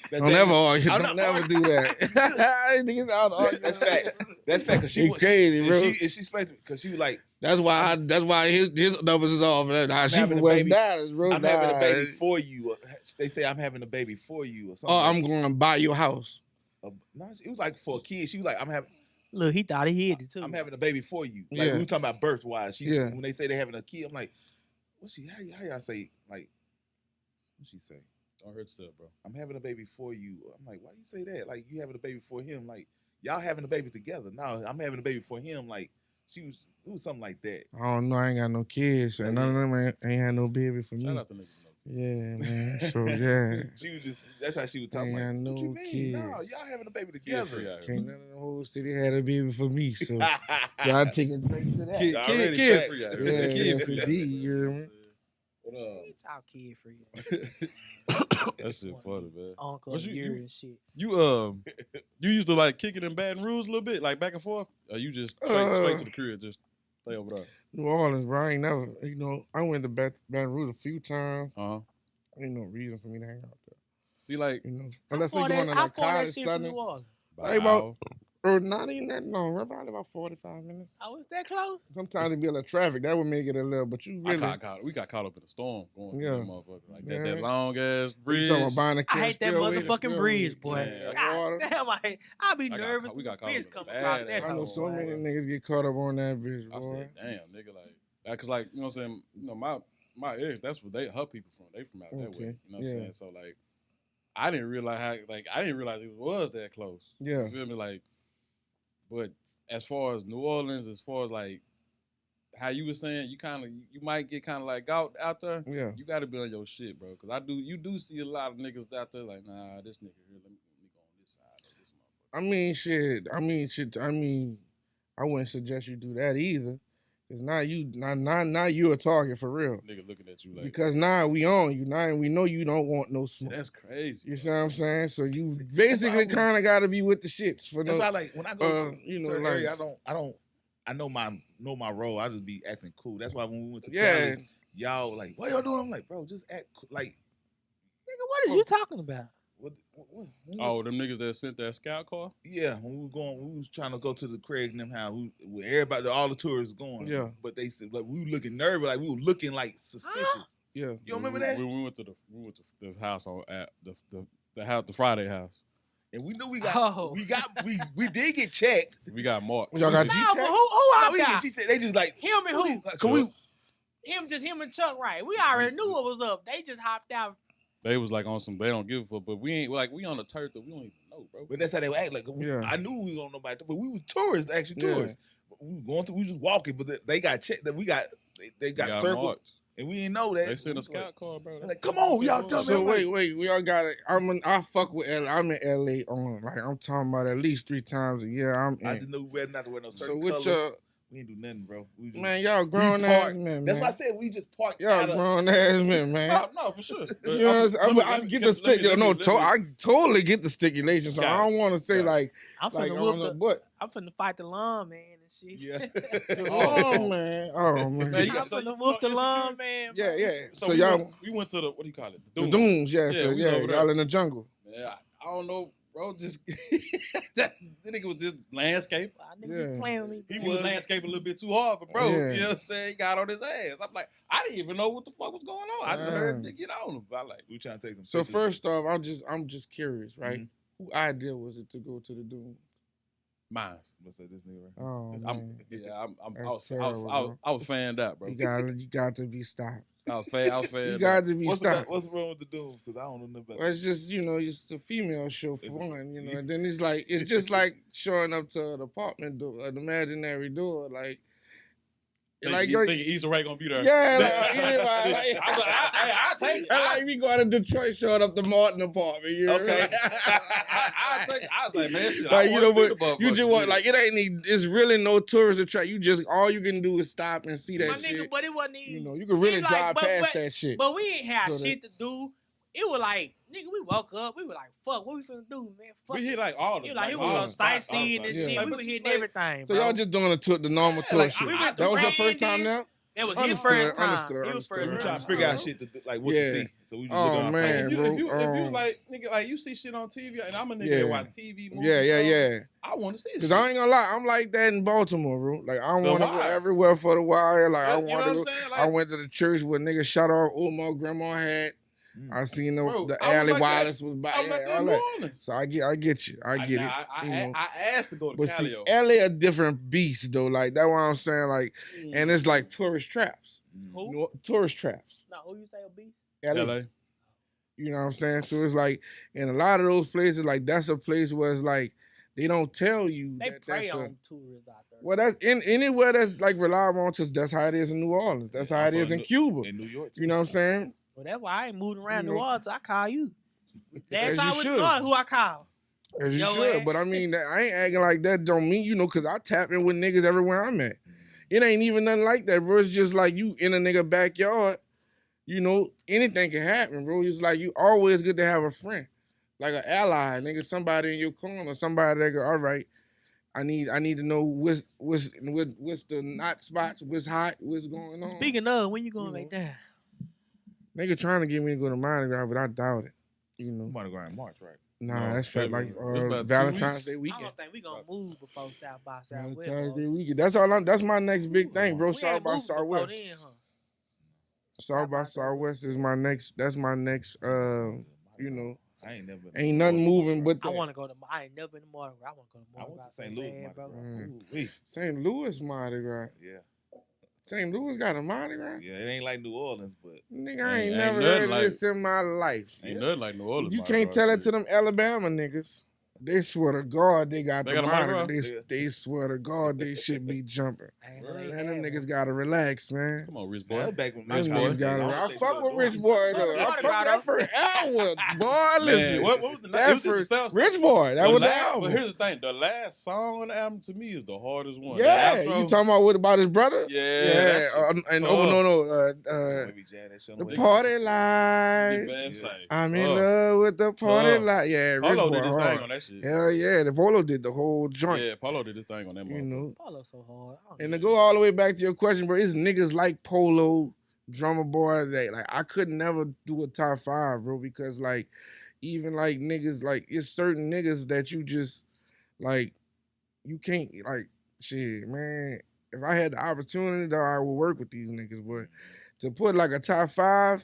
Don't ever argue. I'm Don't not never do that. Niggas out arguing. That's facts. That's fact. Cause she He was crazy, and bro. she explained to me because she was like, That's why his numbers is off. Nah, she having from a West baby. Dallas, bro. I'm having a baby Nah. for you. They say I'm having a baby for you or something. Oh, like I'm going to buy your house. no, it was like for a kid. She was like, Look, he thought he hit it too. I'm having a baby for you. Like Yeah. we were talking about birth wise. Yeah. When they say they having a kid, I'm like, what's she? How y'all say like? What she say? Don't hurt yourself, bro. I'm having a baby for you. I'm like, why you say that? Like you having a baby for him? Like y'all having a baby together? No, I'm having a baby for him. Like it was something like that. I don't know. I ain't got no kids. So Yeah. none of them ain't had no baby for Shout me. out to niggas. Yeah, man. So yeah. She was just that's how she was talking. Ain't Like, got what you no mean? No, kids. y'all having a baby Kids free together. out here. Can't none of the whole city had a baby for me. So I take a drink to that. Kid Already kid facts. free out Yeah, here. Kid yes, free. indeed, you hear me? But Get y'all kid for you. that shit funny, man. Uncle But you- year you- and shit. You used to like kick it in Baton Rouge a little bit, like back and forth? Or you just straight to the crib, just stay over there? New Orleans, bro. I ain't never, I went to Baton Rouge a few times. Uh-huh. Ain't no reason for me to hang out there. See, like, Unless we How going to far like that college, shit from Southern. New Orleans? Like about, or not even that long. Probably about 45 minutes. Oh, it's that close? Sometimes it be a little traffic. That would make it a little, but you really. we got caught up in a storm going through Yeah. that motherfucker. Like Yeah. that long ass You bridge. talking about buying a I hate that spillway, the motherfucking spillway. bridge, boy. Man, that water. God damn, I be got nervous. caught- we got caught Bitch up in come bad across ass that I know hoe, so boy. many niggas get caught up on that bitch, I boy. said, damn, nigga, like, cause like, you know what I'm saying? You know, my ex, that's where her people from. They from out that way. Okay, You know what yeah. I'm saying? So like, I didn't realize it was that close. Yeah. You feel me? Like, but as far as New Orleans, as far as like how you were saying, you might get kind of like out there. Yeah. You got to be on your shit, bro. Cause you do see a lot of niggas out there like, nah, this nigga here, let me go on this side of this motherfucker. I mean, I wouldn't suggest you do that either. Cause now you a target for real. Nigga looking at you like, Because now we on you. Now we know you don't want no see, smoke. that's crazy. You bro. see what I'm saying? So you basically kind of got to be with the shits for That's no. why, like, when I go to you know, certain like- area, I don't I know my role. I just be acting cool. That's why when we went to Yeah. Cali, y'all like, what y'all doing? I'm like, bro, just act like. Nigga, what is you talking about? What, Oh, them niggas that sent that scout car. yeah, when we was trying to go to the Craig and them house, where everybody, all the tourists going. Yeah. But they said like we were looking nervous, like we were looking like suspicious. Yeah. You don't remember that? We went to the house on at the house, the Friday house. And we knew we did get checked. We got marked. Y'all got No, G but check? who No, I we got? get G checked. They just like Him and who? Can we? Him and Chuck Wright. We already knew what was up. They just hopped out. They was like on some. They don't give a fuck, but we ain't like we on the turf that we don't even know, bro. But that's how they would act. Like Yeah. I knew we was on nobody, but we was tourists, actually Yeah. tourists. But we was going through, we was just walking, but they got checked. That they got circled, marked. and we didn't know that. They sent a scout car, bro. Like, come on, y'all dumb. So wait, we all got it. I fuck with LA. I'm in LA on like I'm talking about at least 3 times a year. I just knew we had not to wear no So certain with colors. your We ain't do nothing, bro. We just, man, y'all we grown ass parked. men, That's man. why I said we just parked. Y'all out of, grown ass men, man. No, for sure. You know what I'm saying? I get the stipulation. I totally get the stipulation. So I don't want to say Got it. like I'm like finna on whoop the the. butt. I'm finna fight the lawn man and shit. Yeah. Oh man, oh man. Man, you I'm got- so finna you whoop the know, lawn man. Yeah, yeah. So, So we y'all went to the what do you call it? the dunes, yeah. Yeah, So we yeah, over there. y'all in the jungle. Yeah, I don't know, bro. Just that nigga was just landscape. Nigga Yeah. playing with me. He bro. was landscaping a little bit too hard for bro. Yeah. You know what I'm saying? He got on his ass. I'm like, I didn't even know what the fuck was going on. I just heard him get on him. I like, We trying to take them. So pictures. first off, I'm just curious, right? Mhm. Who idea was it to go to the dunes? mine. Let's say this nigga right. Oh man, I was fanned out, bro. you got to be stopped. I was fanned You out. got to be stopped. What's wrong with the Doom? Because I don't know nothing about Well, it's just it's a female show for It's a- one, And then it's just like showing up to an apartment door, an imaginary door, like You think Issa Rae gonna be there? yeah, like, anyway, I was like, I take it. like we going to Detroit, showing up the Martin apartment. You know? Okay. I take it. I was like, man, shit. Like I you know, want to but you just want like it ain't. It's really no tourist attraction. You just all you can do is stop and see My that nigga, shit. but it wasn't even. You can really He like, drive but- past but- that shit. But we ain't have So that- shit to do. It was like, nigga, we woke up. We were like, fuck, what we finna do, man? Fuck. We hit like all the. He was like, he all was the on spots, sightseeing all and the Yeah. shit. Like, We but were you hitting like- everything, So bro. y'all just doing the normal tour like, shit. We went to That was your first time Randy's. now. That was his Understood, first time. understood, It was understood. We first trying time. to figure out shit like what Yeah. to see. So we just Oh, look on our man, phone. If you bro. like nigga, like you see shit on TV, and I'm a nigga Yeah. that watch TV, movies, Yeah. I want to see it. Cause I ain't gonna lie, I'm like that in Baltimore, bro. Like I The want to go wire. everywhere for the wire. Like I You know want what to I'm go. saying? I went to the church where niggas shot off Omar grandma had. I seen the Bro, I was alley like Wallace was by. I was like Yeah, that all in New that. Orleans. So I get you. I get it. I, you know. I asked to go to But Cali. see, LA a different beast though. Like that's what I'm saying. Like, and it's like tourist traps. Who? Tourist traps. No, who you say obese? LA. You know what I'm saying? So it's like in a lot of those places, like that's a place where it's like they don't tell you. They that prey that's on tourists out there. well, that's in anywhere that's like reliable on just that's how it is in New Orleans. That's Yeah, how it also is in in Cuba. in New York. You know what I'm saying? Well, that's why I ain't moving around You New know. Orleans. I call you. As That's you how we should. started. Who I call? As you Yo should. ass. But I mean, I ain't acting like that. Don't mean because I tap in with niggas everywhere I'm at. It ain't even nothing like that, bro. It's just like you in a nigga backyard. Anything can happen, bro. It's like you always good to have a friend, like an ally, nigga. Somebody in your corner, somebody that go, all right. I need to know what's the not spots, what's hot, what's going on. Speaking of, when you going You like that? Nigga trying to get me to go to Mardi Gras, but I doubt it. You might have gone in March, right? Nah, No, that's felt like February. It's about 2 Valentine's weeks. Day I weekend. don't think we gonna move before South by Southwest. Valentine's huh? Day weekend. That's all. That's my next big thing, bro. We South ain't by moving before Southwest. then, huh? South by Southwest is my next. That's my next. I ain't never. Ain't nothing moving but I that. want to go to. I ain't never been to Mardi Gras. I want to go to I Mardi went Gras. to St. Louis, Man, Mardi bro. Gras. Mm. Ooh-wee. St. Louis Mardi Gras. Yeah, St. Louis got a Mardi Gras. yeah. It ain't like New Orleans, but Nigga, I ain't Ain't never nothing heard like- this in my life. Ain't nothing like New Orleans. You Mardi can't Gras tell it shit. to them Alabama niggas. They swear to God they got They the got a Mardi Mardi Gras? Gras. They swear to God they should be jumping. I ain't know Word. they Man, them had niggas one. gotta relax, man. Come on, Rich that was boy. back when Them Rich my boy. niggas gotta. I I don't fuck think with so. Rich Boy though. I Mardi fuck Gras, that first album, boy. Listen, Man, what was the that it was just the first South Rich Boy. That the was the last, album. But here's the thing: the last song on the album to me is the hardest one. Yeah, The outro, you talking about what about his brother? Yeah, Yeah, that shit and tough. Maybe Jan, that showing the away. party life. Man, say, I'm in tough. love with the party Tough. life. Yeah, Rich Polo Boy did his hard. thing on that shit. shit. Hell yeah, the Polo did the whole joint. Yeah, Polo did this thing on that You motherfucker. know, Polo so hard. I don't and know. to go all the way back to your question, bro, it's niggas like Polo, Drummer Boy. That like I could never do a top 5, bro, because like even like niggas like it's certain niggas that you just like you can't like shit, man. If I had the opportunity, though, I would work with these niggas. But to put like a top 5,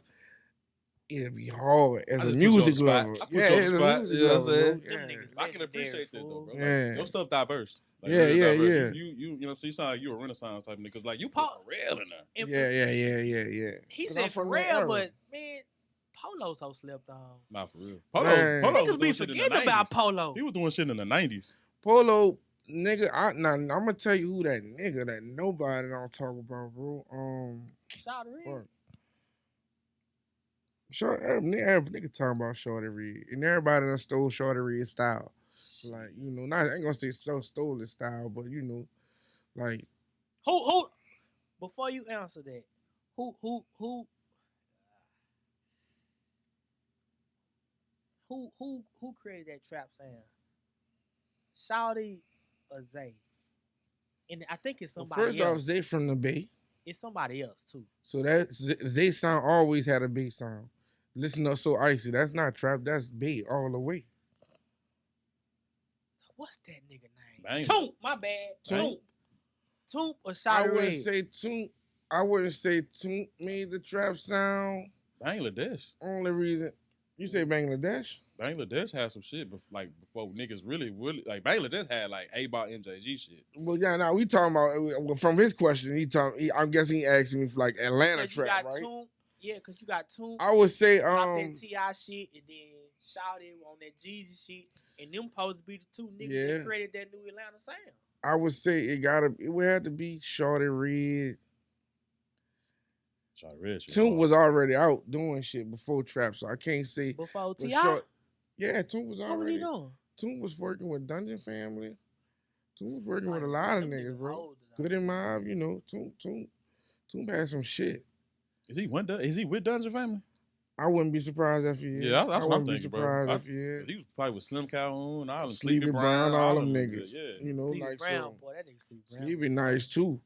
it'd be hard as I a just put you on the music spot. lover. I put Yeah, you on the as a spot, music you know what I'm lover, bro. saying? Yeah. Them niggas I can appreciate that though, fool. bro. Like, Yeah. your stuff diverse. Like, Yeah, real yeah, diverse. yeah. You know what I'm saying? You sound like you a Renaissance type of nigga. Cause like you put Paul- Pharrell in there. And Yeah. He 'Cause I'm said from that Pharrell, era. but man, Polo so slept on. Nah, for real. Man. Polo was Niggas be doing shit in the forgetting about 90s. Polo. He was doing shit in the 90s. Polo, nigga, I'm gonna tell you who that nigga that nobody don't talk about, bro. Shout Red. Fuck. Short, every nigga talking about Shorty Reed, and everybody done stole Shorty Reed's style. Like, you know, not I ain't gonna say stole his style, but you know, like Who? Before you answer that, who created that trap sound? Shawty or Zay? And I think it's somebody first else. off, Zay from the Bay, It's somebody else too. so that Zay sound always had a Bay sound. Listen up, so icy. That's not trap. That's Bay all the way. What's that nigga name? Bang. Toomp. My bad. Toomp. Toomp or I Shawty wouldn't Red? say Toomp. I wouldn't say Toomp made the trap sound. Bangladesh. Only reason you say Bangladesh. Bangladesh had some shit before niggas really like Bangladesh had like A-Bot MJG shit. Well, yeah, now we talking about from his question. I'm guessing he asked me for like Atlanta 'Cause you trap, got right? Toomp. Yeah, because you got Toomp. I would say Drop that T.I. shit and then Shawty on that Jeezy shit. And them supposed to be the two niggas that created that new Atlanta sound. I would say it would have to be Shorty Red. Shawty Red shit. Toomp was already out doing shit before trap, so I can't say. Before but T.I.? Yeah, Toomp was What was he already. doing? Toomp was working with Dungeon Family. Toomp was working with a lot of Them niggas, bro. older, though. Good in Mob, you know. Toomp had some shit. Is he with Dungeon Family? I wouldn't be surprised if he is. Yeah, that's what I'm wouldn't thinking, be bro. surprised if he is. He was probably with Slim Calhoun, all them Sleepy Brown, all them niggas. Yeah. You know, Stevie like Brown, so. boy, that nigga Stevie Brown. He be nice too.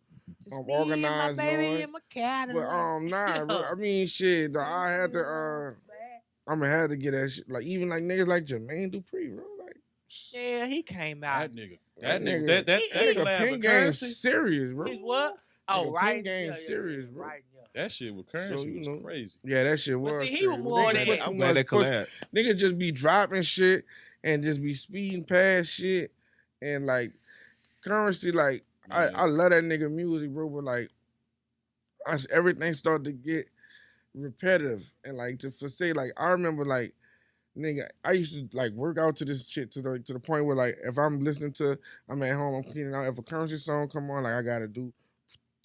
Just me and organized my baby noise. and my Cadillac. But nah, bro, I mean shit. I had to I'm gonna have to get that shit. Like even like niggas like Jermaine Dupri, bro. Like Yeah, he came out. That nigga. That nigga. That nigga collab pin with game Currency. serious, bro. His what? Oh, Nigga, right. pin game serious, bro. Right, yeah. That shit with Currency So, you was know, crazy. Yeah, that shit was. see, he crazy. was But more niggas than put that. too I'm glad much they push- collab. Niggas just be dropping shit and just be speeding past shit and like Currency, like I love that nigga music, bro, but like everything started to get repetitive and like to say like I remember like nigga I used to like work out to this shit to the point where like if I'm listening to I'm at home I'm cleaning out if a Currency song come on like I gotta do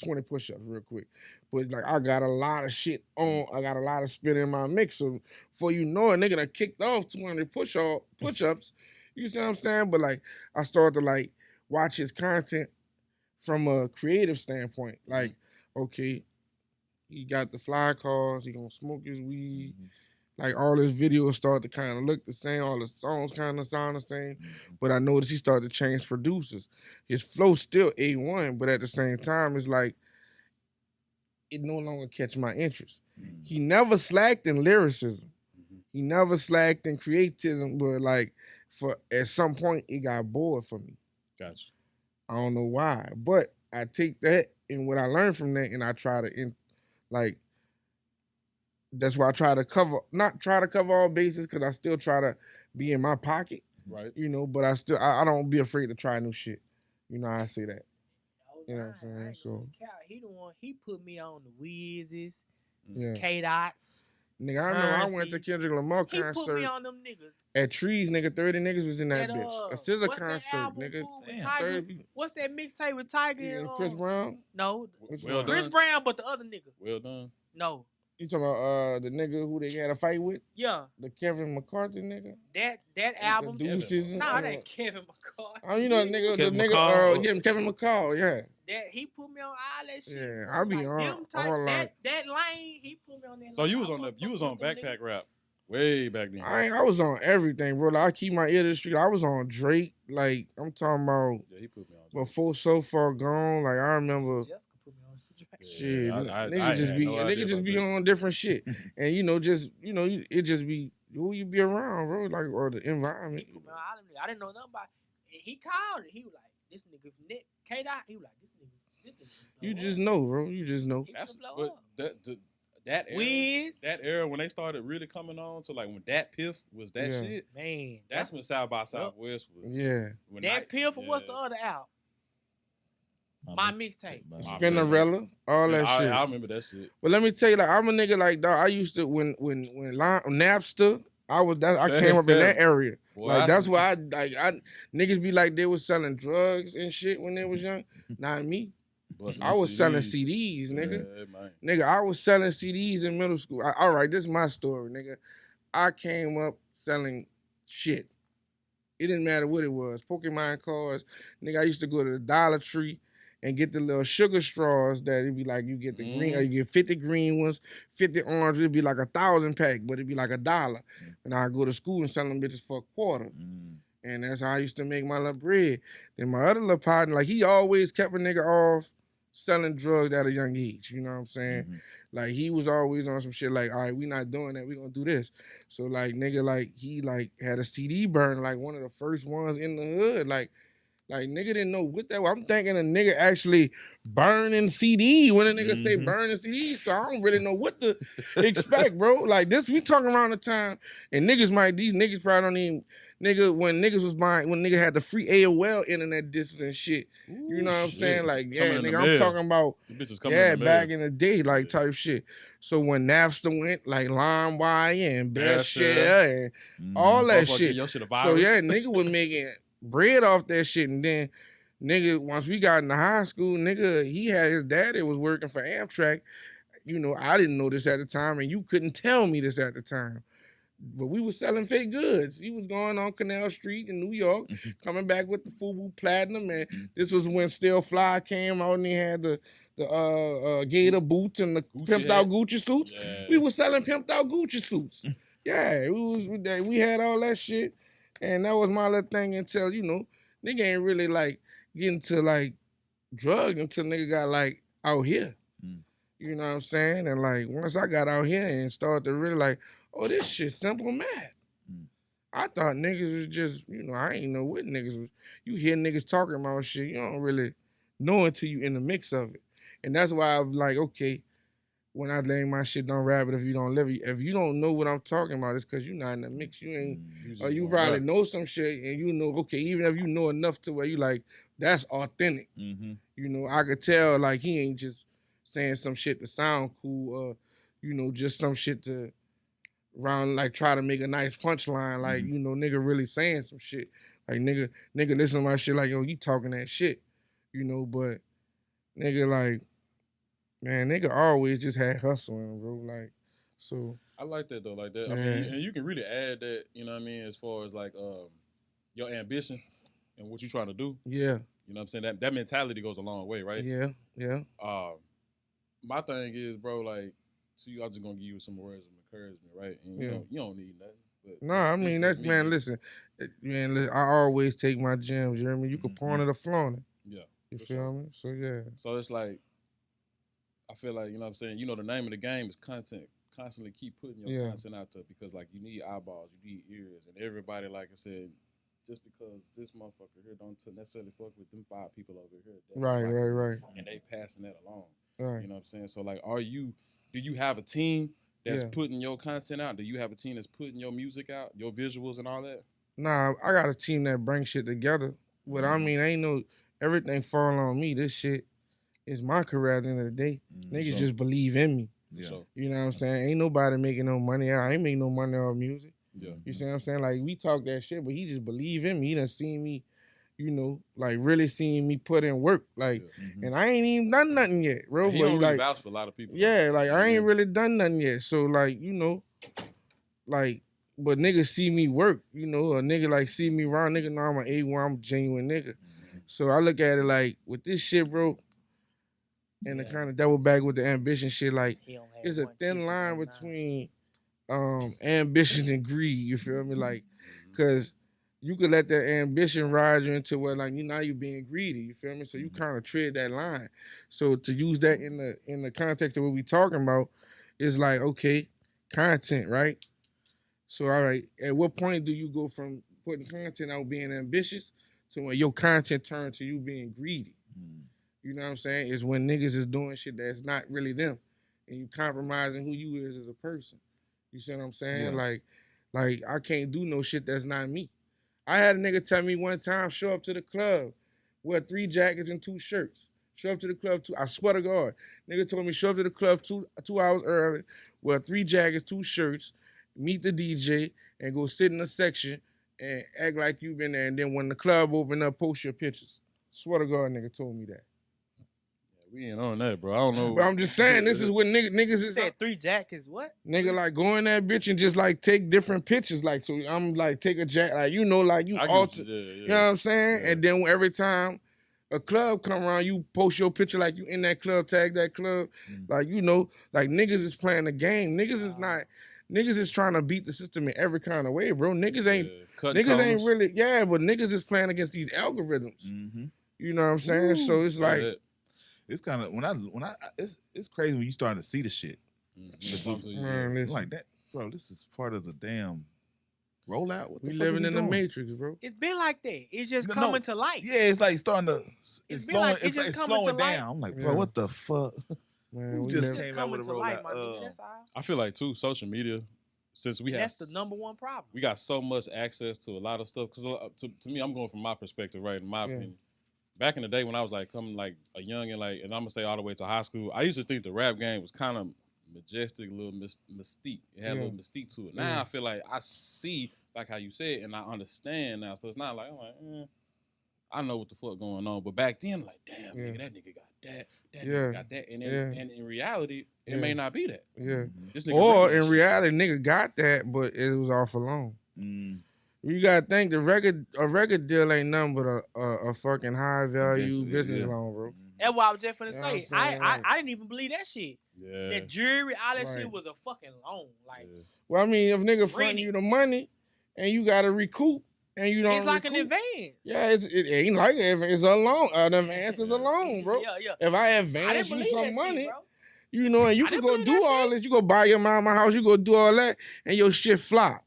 20 push-ups real quick. But like I got a lot of shit on, I got a lot of spit in my mix. So before you know it, nigga done kicked off 200 push-ups. You see what I'm saying? But like I started to like watch his content from a creative standpoint. Like, okay, he got the fly cars, he gonna smoke his weed. Like all his videos start to kind of look the same, all the songs kind of sound the same. But I noticed he started to change producers. His flow still A1, but at the same time, it's like it no longer catch my interest. He never slacked in lyricism. He never slacked in creativity, but like for at some point it got bored for me. Gotcha. I don't know why, but I take that and what I learned from that, and I try to like. That's why I try to not try to cover all bases, because I still try to be in my pocket, Right. you know. But I don't be afraid to try new shit. You know how I say that. You know what I'm saying? So He the one. He put me on the Wheezes, yeah, K-Dots. nigga. I remember I went to Currencies. Kendrick Lamar He put me concert on them niggas. at Trees, nigga. 30 niggas was in that That, bitch. A scissor what's that concert, album, nigga. fool, with Damn. Tiger? 30 people. What's that mixtape with Tiger And and Chris Brown. No, Which Well one? done. Chris Brown, but the other nigga. Well done. No, You talking about the nigga who they had a fight with? yeah, The Kevin McCarthy nigga? that album. The Deuces and, Nah, that ain't Kevin McCarthy. Oh, you know the nigga, Kevin the nigga, McCall. yeah, Kevin McCall, yeah. That he put me on all that shit. Yeah, fool. I be like, on them type, all that lane. He put me on that. So lane. you I was on fuck you was with on them backpack niggas. rap. Way back then. I was on everything, bro. Like, I keep my ear to the street. I was on Drake. Like, I'm talking about Yeah, he put me on. before So Far Gone. Like, I remember. Jessica put me on Drake. Shit, I nigga just had be no idea nigga just about be Drake. on different shit, and it just be who you be around, bro. Like, or the environment. He put me on. I didn't know nothing about it. He called it. He was like, this nigga Nick K-Dot. He was like, this nigga. You just know, bro. You just know. He That's blow but up. that era, Wiz. that era when they started really coming on to like when that Piff was that Yeah. shit. Man, That's when South by Southwest was. Yeah. When that Piff. yeah. What's the other album? My mixtape. Spinnerella, all that shit. I remember that shit. But let me tell you, like, I'm a nigga like dog. I used to when Napster. I came up in that area. Boy, Like, I that's see. why I niggas be like they was selling drugs and shit when they was young. Not me. Busting I was selling CDs. CDs, nigga. Yeah, man. Nigga, I was selling CDs in middle school. All right, this is my story, nigga. I came up selling shit. It didn't matter what it was. Pokemon cards. Nigga, I used to go to the Dollar Tree and get the little sugar straws that it'd be like you get the green, or you get 50 green ones, 50 orange. It'd be like 1,000 pack, but it'd be like $1. And I'd go to school and sell them bitches for $0.25. And that's how I used to make my little bread. Then my other little partner, like, he always kept a nigga off selling drugs at a young age. You know what I'm saying? Like, he was always on some shit like, all right, we not doing that. We gonna do this. So, like, nigga, like, he, like, had a CD burn, like, one of the first ones in the hood. Like, nigga didn't know what that was. I'm thinking a nigga actually burning CD when a nigga say burning CD. So I don't really know what to expect, bro. Like, this, we talking around the time, and these niggas probably don't even, nigga, when niggas was buying, when nigga had the free AOL internet discs and shit. You know what I'm saying? Like, yeah, nigga, I'm talking about, back in the day, like, type shit. So when Napster went, like, LimeWire and Best Share and all that shit. So, yeah, nigga was making bread off that shit. And then, nigga, once we got into high school, nigga, he had his daddy was working for Amtrak. You know, I didn't know this at the time, and you couldn't tell me this at the time. But we was selling fake goods. He was going on Canal Street in New York, coming back with the FUBU Platinum, and this was when Still Fly came out and he had the Gator boots and the pimped out Gucci suits. Yeah. We was selling pimped out Gucci suits. Yeah, we had all that shit, and that was my little thing until, you know, nigga ain't really like getting to like drugs until nigga got like out here. You know what I'm saying? And like once I got out here and started to really like, oh, this shit simple math. I thought niggas was just, you know, I ain't know what niggas was. You hear niggas talking about shit, you don't really know until you in the mix of it. And that's why I'm like, okay, when I lay my shit, don't rap it if you don't live it. If you don't know what I'm talking about, it's because you're not in the mix. You ain't, or you probably know some shit and you know, okay, even if you know enough to where you like, that's authentic. You know, I could tell like he ain't just saying some shit to sound cool, or, you know, just some shit to round, like try to make a nice punchline, like, you know, nigga really saying some shit. Like, nigga listen to my shit like, yo, you talking that shit, you know, but nigga, like, man, nigga always just had hustling, bro, like, so. I like that, though, like that. Yeah. I mean, and you can really add that, you know what I mean, as far as, like, your ambition and what you trying to do. Yeah. You know what I'm saying? That mentality goes a long way, right? Yeah. My thing is, bro, like, so I'm just going to give you some words of encouragement, right? And you don't need nothing. But nah, I mean, that, man, listen, I always take my gems, you know what I mean? You can pawn it or flaunt it. Yeah. You feel me? So, yeah. So it's like, I feel like, you know what I'm saying, you know, the name of the game is content. Constantly keep putting your content out there because, like, you need eyeballs, you need ears, and everybody, like I said, just because this motherfucker here don't necessarily fuck with them 5 people over here. Right. And they passing that along. Right. You know what I'm saying? So, like, do you have a team that's putting your content out? Do you have a team that's putting your music out, your visuals and all that? Nah, I got a team that brings shit together. But I mean, ain't no, everything fall on me. This shit is my career at the end of the day. Niggas just believe in me. Yeah. You know what I'm saying? Ain't nobody making no money. I ain't making no money off music. Yeah. You see what I'm saying? Like, we talk that shit, but he just believe in me. He done seen me, you know, like, really seen me put in work. Like, and I ain't even done nothing yet, bro. He but don't really like, vouch for a lot of people. Yeah, like, I ain't really done nothing yet. So, like, you know, like, but niggas see me work, you know, a nigga, like, see me around, nigga know I'm an A1, I'm a genuine nigga. So I look at it like, with this shit, bro, and the kind of double back with the ambition shit, like, it's a thin line between ambition and greed. You feel me? Like, cause you could let that ambition ride you into where like now you being greedy. You feel me? So you kind of tread that line. So to use that in the context of what we talking about is like okay, content, right? So all right, at what point do you go from putting content out being ambitious to when your content turns to you being greedy? You know what I'm saying? Is when niggas is doing shit that's not really them, and you compromising who you is as a person. You see what I'm saying? Yeah. Like I can't do no shit that's not me. I had a nigga tell me one time, show up to the club, wear 3 jackets and 2 shirts. Show up to the club I swear to God. Nigga told me show up to the club 2 hours early, wear 3 jackets, 2 shirts, meet the DJ, and go sit in a section and act like you been there. And then when the club open up, post your pictures. Swear to God, nigga told me that. We ain't on that, bro. I don't know. But I'm just saying, this is what niggas You is. said 3 jackets. What? Nigga, like, go in that bitch and just, like, take different pictures. Like, so I'm, like, take a jacket. Like, you know, like, you I get alter. what you You know what I'm saying? Yeah. And then every time a club come around, you post your picture like you in that club, tag that club. Like, you know, like, niggas is playing the game. Niggas is not. Niggas is trying to beat the system in every kind of way, bro. Niggas ain't. Niggas ain't really. Yeah, but niggas is playing against these algorithms. You know what I'm saying? Ooh, so it's like. It's kind of when I it's crazy when you starting to see the shit. Man, like that, bro. This is part of the damn rollout. What the we fuck living is he in the doing? Matrix, bro. It's been like that. It's just coming to light. Yeah, it's like starting to. It's been slowing. like it's just it's coming slowing to light. down. I'm like, bro, Yeah. what the fuck? Man, Who we just live- came out coming with a to light, rollout? my nigga. That's all. I feel like too social media, since we have That's the number one problem. we got so much access to a lot of stuff. Because to me, I'm going from my perspective, right? In my opinion, back in the day when I was like coming like a young and like, and I'm gonna say all the way to high school, I used to think the rap game was kind of majestic, a little mystique. It had a little mystique to it. Now I feel like I see like how you said, and I understand now. So it's not like I'm like, I know what the fuck going on. But back then, like, damn, nigga, that nigga got that. That nigga got that. And and in reality, it may not be that. Yeah. This nigga Or really in shit. reality, nigga got that, but it was off alone. You gotta think a record deal ain't nothing but a fucking high value business loan, bro. That's what I was just finna You know say. what I'm saying? I didn't even believe that shit. Yeah. That jury, all that Right. shit was a fucking loan. Like, Well, I mean, if nigga fronting you the money and you gotta recoup and you don't it's like recoup, an advance. yeah, it ain't like it. It's a loan. An advance is a loan, bro. Yeah. If I I advance didn't you believe some that money, shit, bro. you know, and you I can didn't go believe do that all shit. this. You go buy your mama house, you go do all that, and your shit flop.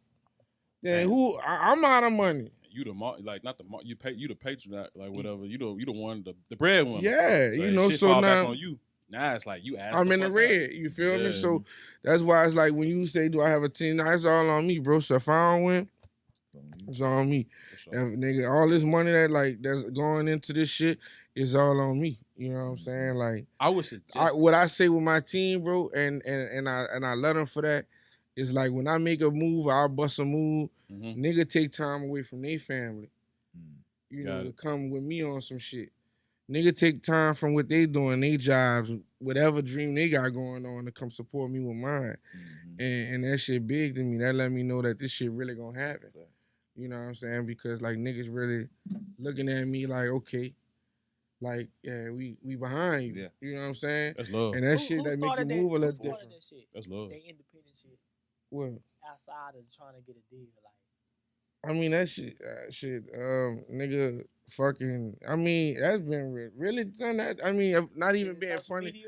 Then I'm out of money. You the like not the you pay you the patron like whatever you the one the breadwinner. Yeah, so you know. shit So fall now back on you. Now it's like you ask. I'm in the red. You feel me? So that's why it's like when you say, "Do I have a team?" Now it's all on me, bro. So if I don't win, it's all on me. Sure. If, nigga, all this money that's going into this shit is all on me. You know what I'm saying? Like I would suggest what I say with my team, bro, and I love them for that. Is like when I make a move, I'll bust a move. Nigga take time away from their family. You know, to come with me on some shit. Nigga take time from what they doing, they jobs, whatever dream they got going on to come support me with mine. And that shit big to me. That let me know that this shit really gonna happen. You know what I'm saying? Because like niggas really looking at me like, okay, like, yeah, we behind you. Yeah. You know what I'm saying? That's love. And that shit that make you move a little different. That shit? That's love. They independent shit. What? Outside of trying to get a deal, like. I mean that shit, nigga, fucking. I mean that's been really done that. I mean, not even being funny. Media?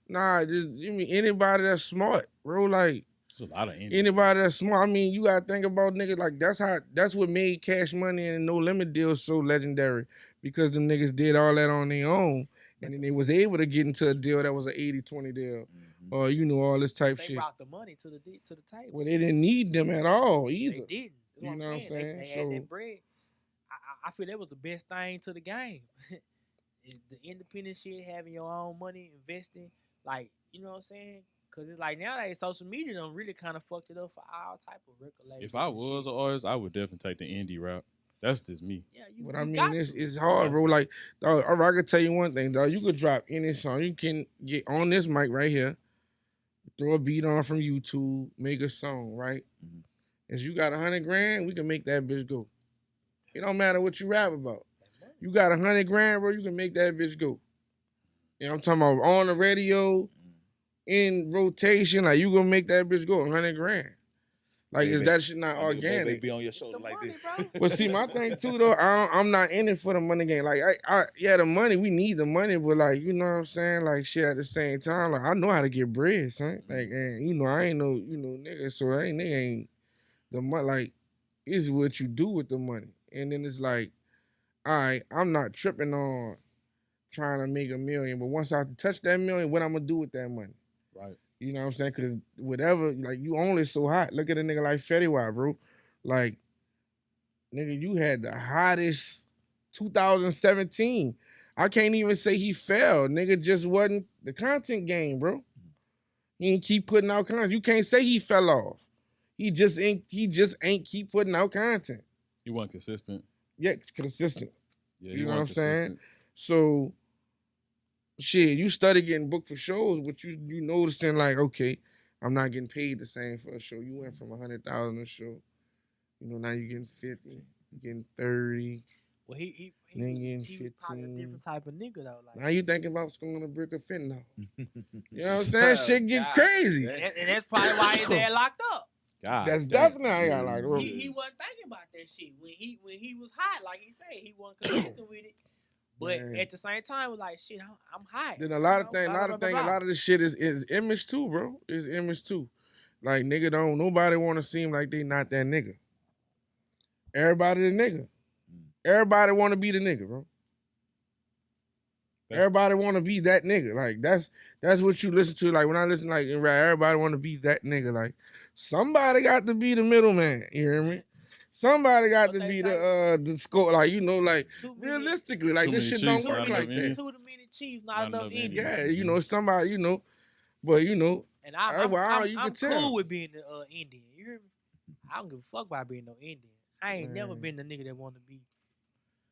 Nah, just I mean anybody that's smart, bro. Like There's a lot of anybody that's smart. I mean, you gotta think about niggas like that's what made Cash Money and No Limit deals so legendary because them niggas did all that on their own, and then they was able to get into a deal that was an 80-20 deal, or you know all this type They shit. brought the money to the table. Well, they didn't need them at all either. They didn't. That's You know what I'm saying? They had that bread. I feel that was the best thing to the game. The independent shit, having your own money, investing, like, you know what I'm saying? Because it's like nowadays social media done really kind of fucked it up for all type of record labels. If I was an artist, I would definitely take the indie route. That's just me. Yeah, But I mean, it's hard, bro. Like, dog, I can tell you one thing, dog. You could drop any song. You can get on this mic right here, throw a beat on from YouTube, make a song, right? If you got 100 grand, we can make that bitch go. It don't matter what you rap about. You got 100 grand, bro, you can make that bitch go. You know what I'm talking about? On the radio, in rotation, like you gonna make that bitch go 100 grand. Like, is that shit not My nigga, baby, they organic? be on your It's the shoulder like money, this. bro. But see, my thing too though, I'm not in it for the money game. Like, yeah, the money, we need the money, but like, you know what I'm saying? Like, shit, at the same time, like, I know how to get bread, son. Like, and you know, I ain't no, nigga, so nigga ain't the money. Like, is what you do with the money, and then it's like, all right, I'm not tripping on trying to make a million, but once I touch that million, what I'm gonna do with that money? Right. You know what I'm saying? Because whatever, like, you only so hot. Look at a nigga like Fetty Wap, bro. Like, nigga, you had the hottest 2017. I can't even say he fell. Nigga just wasn't the content game, bro. He ain't keep putting out content. You can't say he fell off. He just ain't keep putting out content. He wasn't consistent. Yeah, it's consistent. Yeah, You know what I'm saying? So shit, you started getting booked for shows, but you noticing like, okay, I'm not getting paid the same for a show. You went from 100,000 a show, now you getting 50, you getting 30. Well, he Nigga was, he was probably a 15. different type of nigga though. Like, Now you thinking about scoring a brick of fentanyl. You know what I'm saying? Shit get crazy. and that's probably why his dad locked up. God, That's damn. definitely how I got like, bro. He wasn't thinking about that shit when he was hot, like he said. He wasn't consistent with it. But Man. at the same time, was like, shit, I'm hot. Then a lot of this shit is image too, bro. Is image too. Like, nigga nobody want to seem like they not that nigga. Everybody the nigga. Everybody want to be the nigga, bro. Everybody want to be that nigga. Like, that's what you listen to. Like, when I listen, like, in rap, everybody want to be that nigga. Like, somebody got to be the middleman. You hear me? Somebody got to be the score. Like, like, realistically, like, this shit don't work like that. Too many Chiefs, not enough Indians. Yeah, somebody, but and I'm can cool with being the Indian. You hear me? I don't give a fuck about being no Indian. I ain't never been the nigga that want to be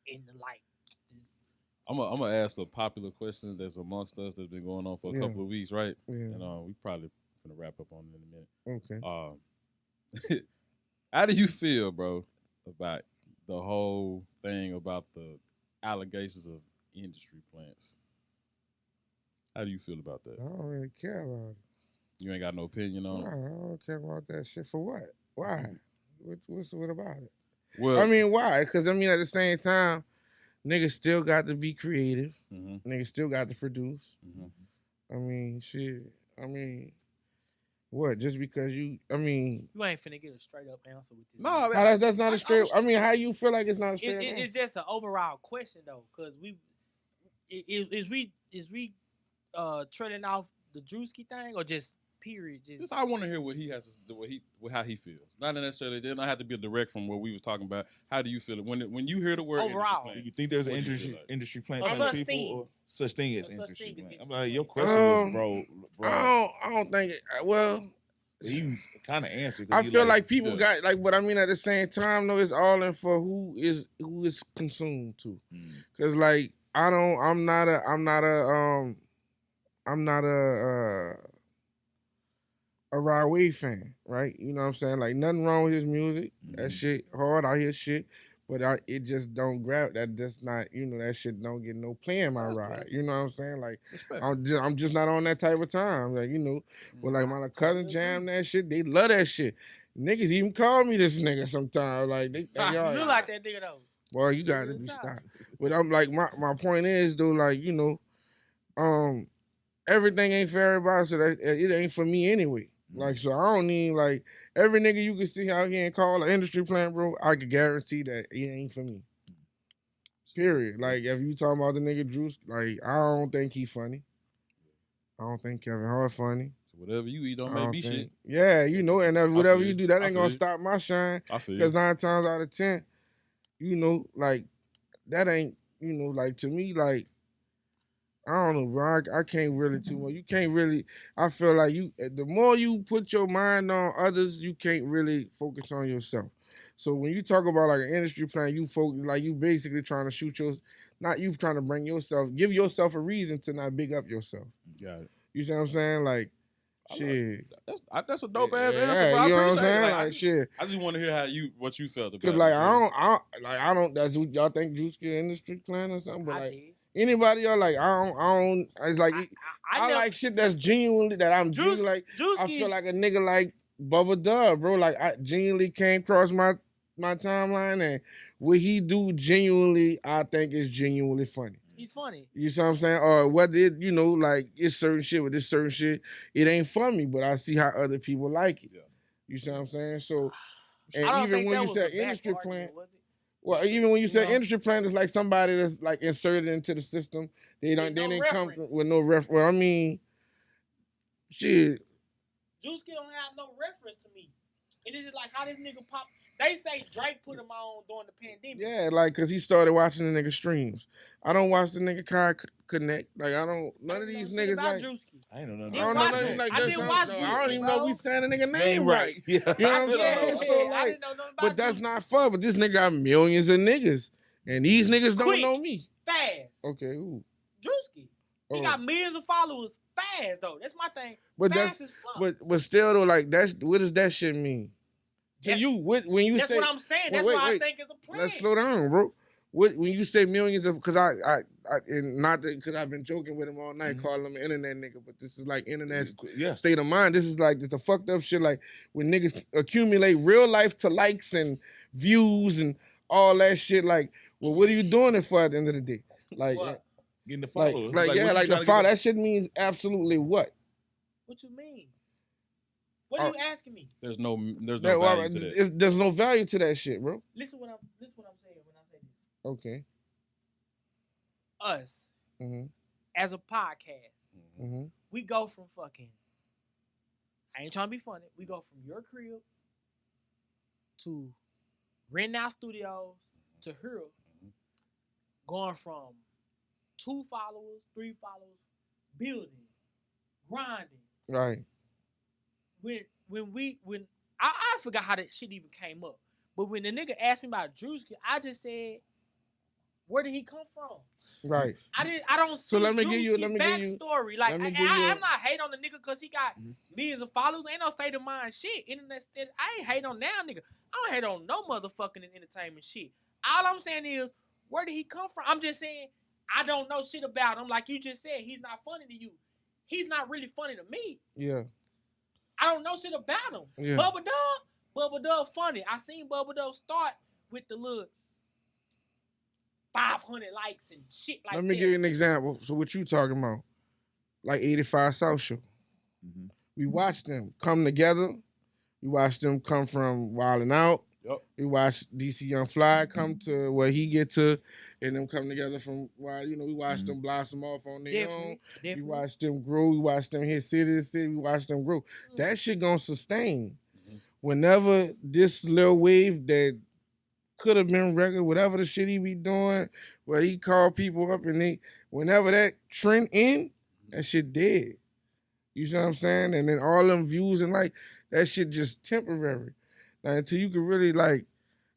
in the light. Just I'm gonna ask a popular question that's amongst us that's been going on for a couple of weeks, right? Yeah. And we probably gonna wrap up on it in a minute. Okay. How do you feel, bro, about the whole thing about the allegations of industry plants? How do you feel about that? I don't really care about it. You ain't got no opinion on it? I don't care about that shit. For what? Why? What's about it? Well, I mean, why? Because, at the same time, niggas still got to be creative. Mm-hmm. Niggas still got to produce. Mm-hmm. I mean, shit. What? Just because you ain't finna get a straight up answer with this. No, that's not a straight. How you feel like it's not a straight up answer? It's just an overall question though, because is we trailing off the Drewski thing or just period? Just I want to hear what he has to do, how he feels. Not necessarily. It doesn't have to be direct from what we was talking about. How do you feel when you hear the word overall? Do you think there's an industry plant people or such thing as industry plant? I'm like, your question was, bro. I don't think. Well, you kind of answered. I feel like people got like, but at the same time, though, it's all in for who is consumed to. Cause like I'm not a Rod Wave fan, right? You know what I'm saying? Like, nothing wrong with his music. That shit hard. I hear shit, but it just don't grab. That just not, that shit don't get no play in my ride. You know what I'm saying? Like, I'm just not on that type of time. Like, but like my cousin jam that shit. They love that shit. Niggas even call me this nigga sometimes. Like, they you look like that nigga though. Boy, you got to be stopped. But I'm like, my point is though, like, everything ain't for everybody, so that it ain't for me anyway. Like, so I don't need, like, every nigga you can see out here and call an industry plant, bro, I can guarantee that it ain't for me. Period. Like, if you talking about the nigga Juice, like, I don't think he funny. I don't think Kevin Hart funny. So whatever you eat don't make me shit. Yeah, and whatever you do, that ain't gonna stop my shine. I feel because 9 times out of 10, like, that ain't, like, to me, like, I don't know, bro. I can't really too much. You can't really. I feel like the more you put your mind on others, you can't really focus on yourself. So when you talk about like an industry plan, you focus like you basically trying to not you trying to give yourself a reason to not big up yourself. Got it. You see what I'm saying? Like, shit. That's a dope ass answer. Yeah, But you know what I'm I saying? appreciate it. Like, shit. I just want to hear what you felt about. Because like I don't. That's what y'all think Juice get industry plan or something. But like. Anybody y'all like I don't it's like I like shit that's genuinely that I'm genuinely like I feel like a nigga like Bubba Dub, bro. Like I genuinely came across my timeline, and what he do genuinely, I think is genuinely funny. He's funny. You see what I'm saying? Or whether it, like it's certain shit with this certain shit, it ain't for me, but I see how other people like it. Yeah. You see what I'm saying? So, I and don't even think when that you was said the back industry argument, plan, was it? well, even when you said know? industry plan, it's like somebody that's like inserted into the system. They With no didn't come reference. with no ref. Well, I mean, shit. Juicy don't have no reference to me. It is just like how this nigga pop. They say Drake put him on during the pandemic. Yeah, like, cause he started watching the nigga streams. I don't watch the nigga Kai Connect. Like, I don't. None of these niggas like. Drewski. I ain't know nothing I don't know about nothing that. like I that. didn't watch I Juicy, don't even know bro. we saying the nigga name Name right. right. Yeah. You know what I'm Yeah, saying? So I like, didn't know nothing about but that's Juicy. not fun. But this nigga got millions of niggas, and these niggas don't Quick. know me. Fast. Okay, who? Drewski. He Oh. got millions of followers fast though. That's my thing. But fast that's as fuck. but still though, like that's what does that shit mean? To That- you, when you That's say what I'm saying. That's wait, why I wait. think it's a plan. Let's slow down, bro. What when you say millions of? Because I and not because I've been joking with him all night, calling him an internet nigga, but this is like internet state of mind. This is like the fucked up shit. Like when niggas accumulate real life to likes and views and all that shit. Like, well, what are you doing it for at the end of the day? Like, What? Getting the like, followers. like what yeah, you like trying the to get follow. That shit means absolutely what? What you mean? What are you asking me? There's no That- value to that. There's no value to that shit, bro. Listen what I'm saying when I say this. Okay. Us Mm-hmm. as a podcast, Mm-hmm. we go from fucking. I ain't trying to be funny. We go from your crib to renting out studios to here, going from 2 followers, 3 followers, building, grinding. Right. When I forgot how that shit even came up, but when the nigga asked me about Drewski, I just said, where did he come from? Right. I don't see So let me give you backstory. Like I'm not hating on the nigga because he got millions of followers. Ain't no state of mind shit. Internet state, I ain't hating on now, nigga. I don't hate on no motherfucking entertainment shit. All I'm saying is, where did he come from? I'm just saying, I don't know shit about him. Like you just said, he's not funny to you. He's not really funny to me. Yeah. I don't know shit about him. Yeah. Bubba Dub funny. I seen Bubba Dub start with the little 500 likes and shit like that. Let me give you an example. So what you talking about? Like 85 South Show. Mm-hmm. We watched them come together. We watched them come from Wildin' Out. Yep. We watched DC Young Fly come to where he get to, and them come together from while we watched them blossom off on their own. We watched them grow. We watched them hit city to city. We watched them grow. That shit gonna sustain. Whenever this little wave that could have been regular, whatever the shit he be doing, where he call people up and whenever that trend in, that shit dead. You see what I'm saying? And then all them views and like that shit just temporary. Like, until you can really like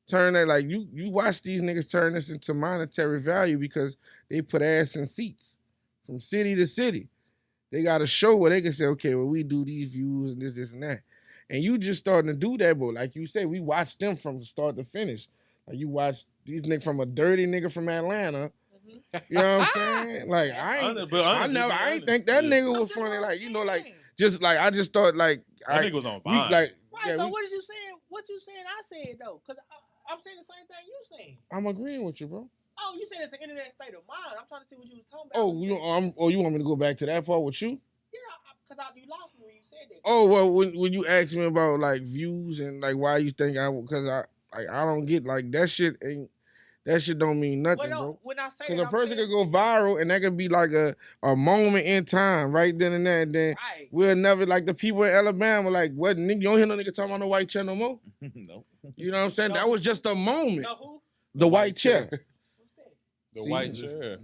turn that, like you watch these niggas turn this into monetary value because they put ass in seats from city to city. They got a show where they can say, okay, well, we do these views and this and that. And you just starting to do that, but like you said, we watched them from start to finish. Like you watch these niggas from a dirty nigga from Atlanta. You know what I'm saying? Like I ain't think that nigga was funny. Like just like I just thought like that nigga was on Vine. Right. So what is you saying? What you saying? I said though, because I'm saying the same thing you saying. I'm agreeing with you, bro. Oh, you said it's an internet state of mind. I'm trying to see what you were talking about. Oh, you want me to go back to that part with you? Yeah, because you lost me when you said that. Oh well, when you asked me about like views and like why you think because I don't get like that shit ain't. That shit don't mean nothing, bro. When I say because a person could go viral and that could be like a moment in time, right then and there. And then we'll never, like the people in Alabama, like, what, nigga, you don't hear no nigga talking about no white chair no more? No. You know what I'm saying? That was just a moment. You know who? The white chair. What's that? The white chair.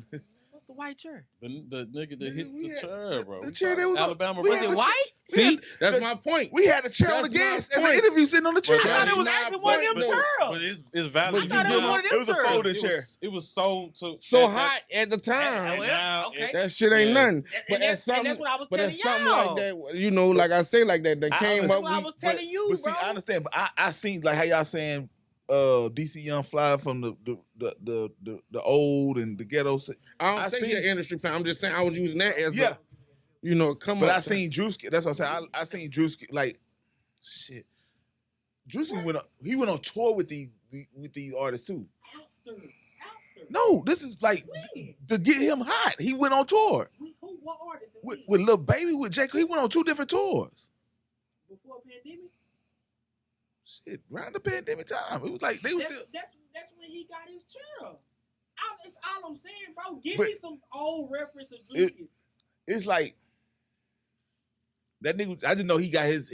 What's the white chair? The nigga that hit the chair, bro. The chair that was Alabama. Was it white? See, that's my point. We had a chair on the gas as an interview sitting on the chair. I thought it was actually one of them chairs. But it's valid. I thought it was one of them It was a folding chair. It was sold to so hot at the time. Okay. That shit ain't nothing. But that's what I was telling something y'all. like that, like I say like that came up. That's what I was telling you, but see, bro. I understand, but I seen like how y'all saying DC Young Fly from the old and the ghetto. I don't say the industry plan. I'm just saying I was using that as yeah. come But up. I seen Drewski. That's what I'm saying. I seen Drewski like Shit. Juicy went on tour with these artists too. After. No, this is like to get him hot. He went on tour. What artist? With Lil Baby, with J. Cole. He went on 2 different tours. Before pandemic? Shit, around the pandemic time. It was like they was still. That's when he got his chair. That's all I'm saying, bro. Give But me some old reference of Juicy. It's like that nigga. I didn't know he got his.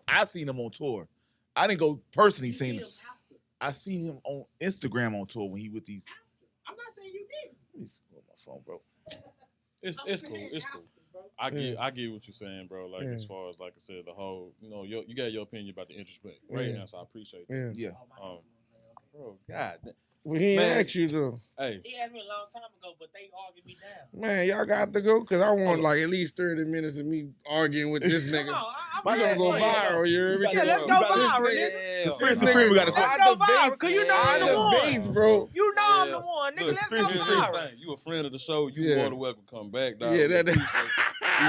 I seen him on tour. I didn't go personally seen him. After. I seen him on Instagram on tour when he with these. After. I'm not saying you didn't. Let me see my phone, bro. It's cool. It's cool. I get what you're saying, bro. Like as far as like I said, the whole you got your opinion about the interest, but great answer. I appreciate that. Yeah. Bro, God. Well, he ain't asked you though. Hey. He asked me a long time ago, but they argued me down. Man, y'all got to go because I want like at least 30 minutes of me arguing with this nigga. Come on, I'm gonna go viral. You hear me? Yeah, let's go viral, nigga. Conspiracy Free, we got a Let's question. go viral, because you know I'm the one. Base, bro. You know I'm the one, nigga. Look, Let's go Conspiracy viral. Free, you a friend of the show. You more than welcome to come back, dog. Yeah,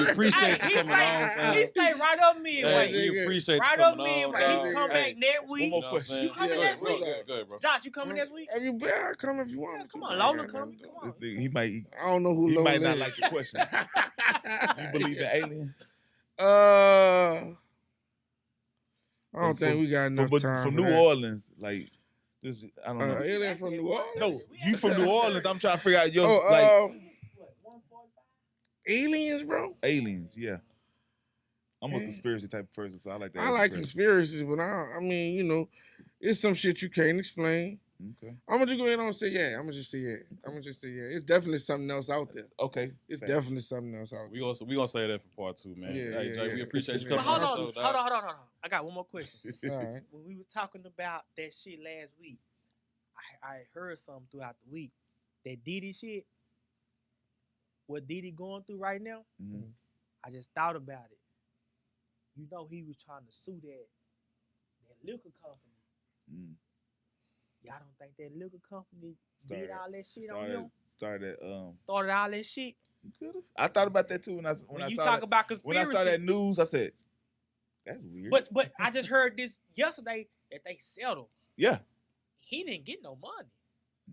We appreciate you coming on, fam. He stay right up midway. We appreciate Right you up coming on, midway. dog. He come back next week. One more question. You coming next week? Go ahead, bro. Josh, you coming next week? You better come if you want. Yeah, come on, Lola, come on. He might. I don't know who He Lola might not is. like the question. You believe in aliens? I don't think we got enough time from for New that. Orleans. Like this, I don't know. Alien from New Orleans? No, you from New Orleans. I'm trying to figure out your What, aliens, bro? aliens. Yeah, I'm a conspiracy type of person, so I like that. I like conspiracies, but I mean, it's some shit you can't explain. Okay. I'm gonna just go ahead and say yeah. I'm gonna just say yeah. It's definitely something else out there. Okay. It's definitely something else out there. We gonna say that for part 2, man. Yeah, hey, Jay, we appreciate you But coming But on hold the on, show, hold dog. on. I got one more question. All right. When we was talking about that shit last week, I heard something throughout the week. That Diddy shit, what Diddy going through right now, Mhm. I just thought about it. You know he was trying to sue that liquor company. Mm. Y'all don't think that liquor company Started- did all that shit on him? Started. Started all that shit? Could've. I thought about that too when I When you saw talk that, about when I conspiracy. saw that news. I said, "That's weird." But I just heard this yesterday that they settled. yeah, He didn't get no money.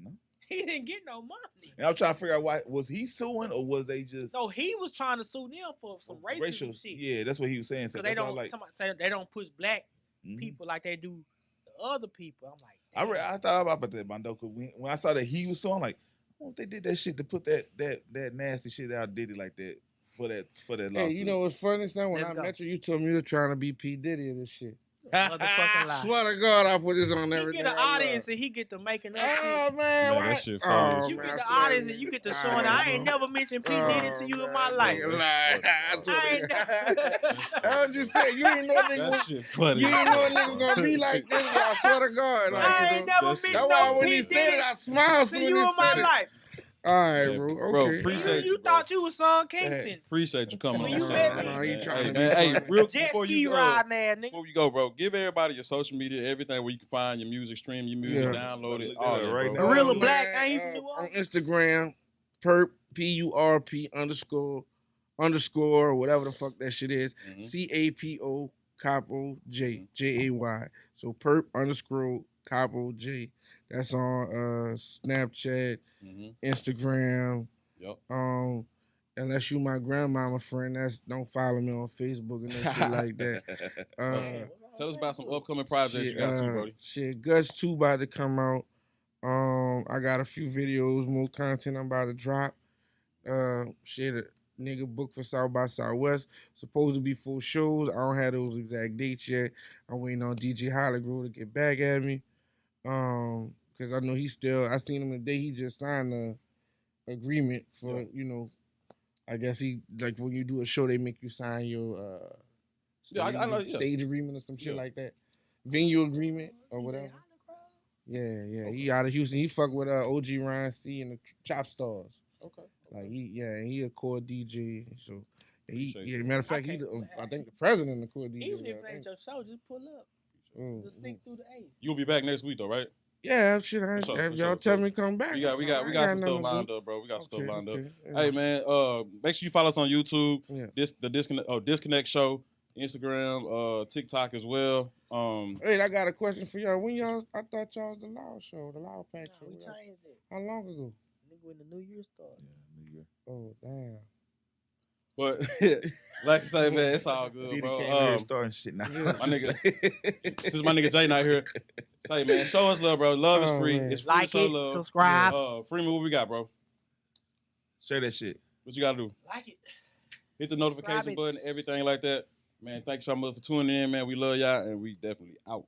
No. He didn't get no money. and I'm trying to figure out why was he suing or was they just No, he was trying to sue them for some racial shit. Yeah, that's what he was saying. So Because they that's why don't. I'm like, Somebody say they don't push black mhm. people like they do the other people. I'm like, I thought about that, Mondo. Cause when I saw that he was suing, I'm like, I wonder if they did that shit to put that nasty shit out, did it like that for that lawsuit. Hey, you know what's funny, son? When Let's I go. met you, you told me you were trying to be P. Diddy of this shit. motherfucking lie. Swear to God, I put this on He everything. get an I audience love. and he get to making that Oh shit. man, Man, why? that shit funny as Oh, You man, get I the swear. audience and you get to showing. I ain't never mentioned P Diddy to you in my man, life. nigga, That's lie. funny, I ain't I was just saying, you ain't know That nigga. shit funny. You ain't know a nigga gonna be like this. I swear to God, like, I you ain't know. never That's mentioned That's why no when P he said Diddy it, I smiled. to when you he in my said it. life. All right, Hey, bro. bro, Okay. appreciate You you, bro. thought you was Son Kingston. Appreciate you coming When on you the met show, me. man. No, you trying to Hey, be hey, funny. real Jet before ski you riding ass nigga. before you go, bro, give everybody your social media, everything where you can find your music, stream your music, Yeah. download it, Look all at that, that right bro. now. Gorilla Man, Black, ain't you from New on Orleans? Instagram, perp PURP__ whatever the fuck that shit is. Mhm. CAPO Capo J Mhm. JAY. So perp_ Capo J. That's on Snapchat, Mhm. Instagram. Yep. Unless you my grandmama friend, don't follow me on Facebook and that shit like that. Tell us about some upcoming projects you got too, Brody. Shit, Guts 2 about to come out. I got a few videos, more content I'm about to drop. Shit, a nigga booked for South by Southwest. Supposed to be 4 shows. I don't have those exact dates yet. I'm waiting on DJ Hollygrove to get back at me. Cause I know I seen him today. He just signed a agreement for, I guess he, like when you do a show, they make you sign your stage agreement or some shit like that. Venue agreement or whatever. Yeah. He out of Houston. He fuck with OG Ryan C and the Chop Stars. Okay. Like he a core DJ. So Appreciate yeah. you. Matter of fact, I think the president of core DJ. Even if it I ain't think. your show, just pull up. The 6th through the 8th. You'll be back next week though, right? Yeah, shit. For sure, If for y'all sure. tell me to come back. We got I some nothing stuff to lined do. up, bro. We got some stuff lined up. Okay, yeah. Hey man, make sure you follow us on YouTube. Yeah. The Disconnect Show, Instagram, TikTok as well. Hey, I got a question for y'all. When y'all, I thought y'all was the Loud Show, the Loud Pack Nah, Show. we changed it. How long ago? Nigga, when the new year started. Yeah, New Year. Oh, damn. But like I say, man, it's all good, Diddy bro. came here starting shit now. Yeah. My nigga, since my nigga Jay not here, say man, show us love, bro. Love is Oh, free. man. It's free Like to show it, love. subscribe. Freeman, what we got, bro? Share that shit. What you gotta do? Like it. Hit the notification Subscribe it. button, everything like that. Man, thanks so much for tuning in, man. We love y'all, and we definitely out.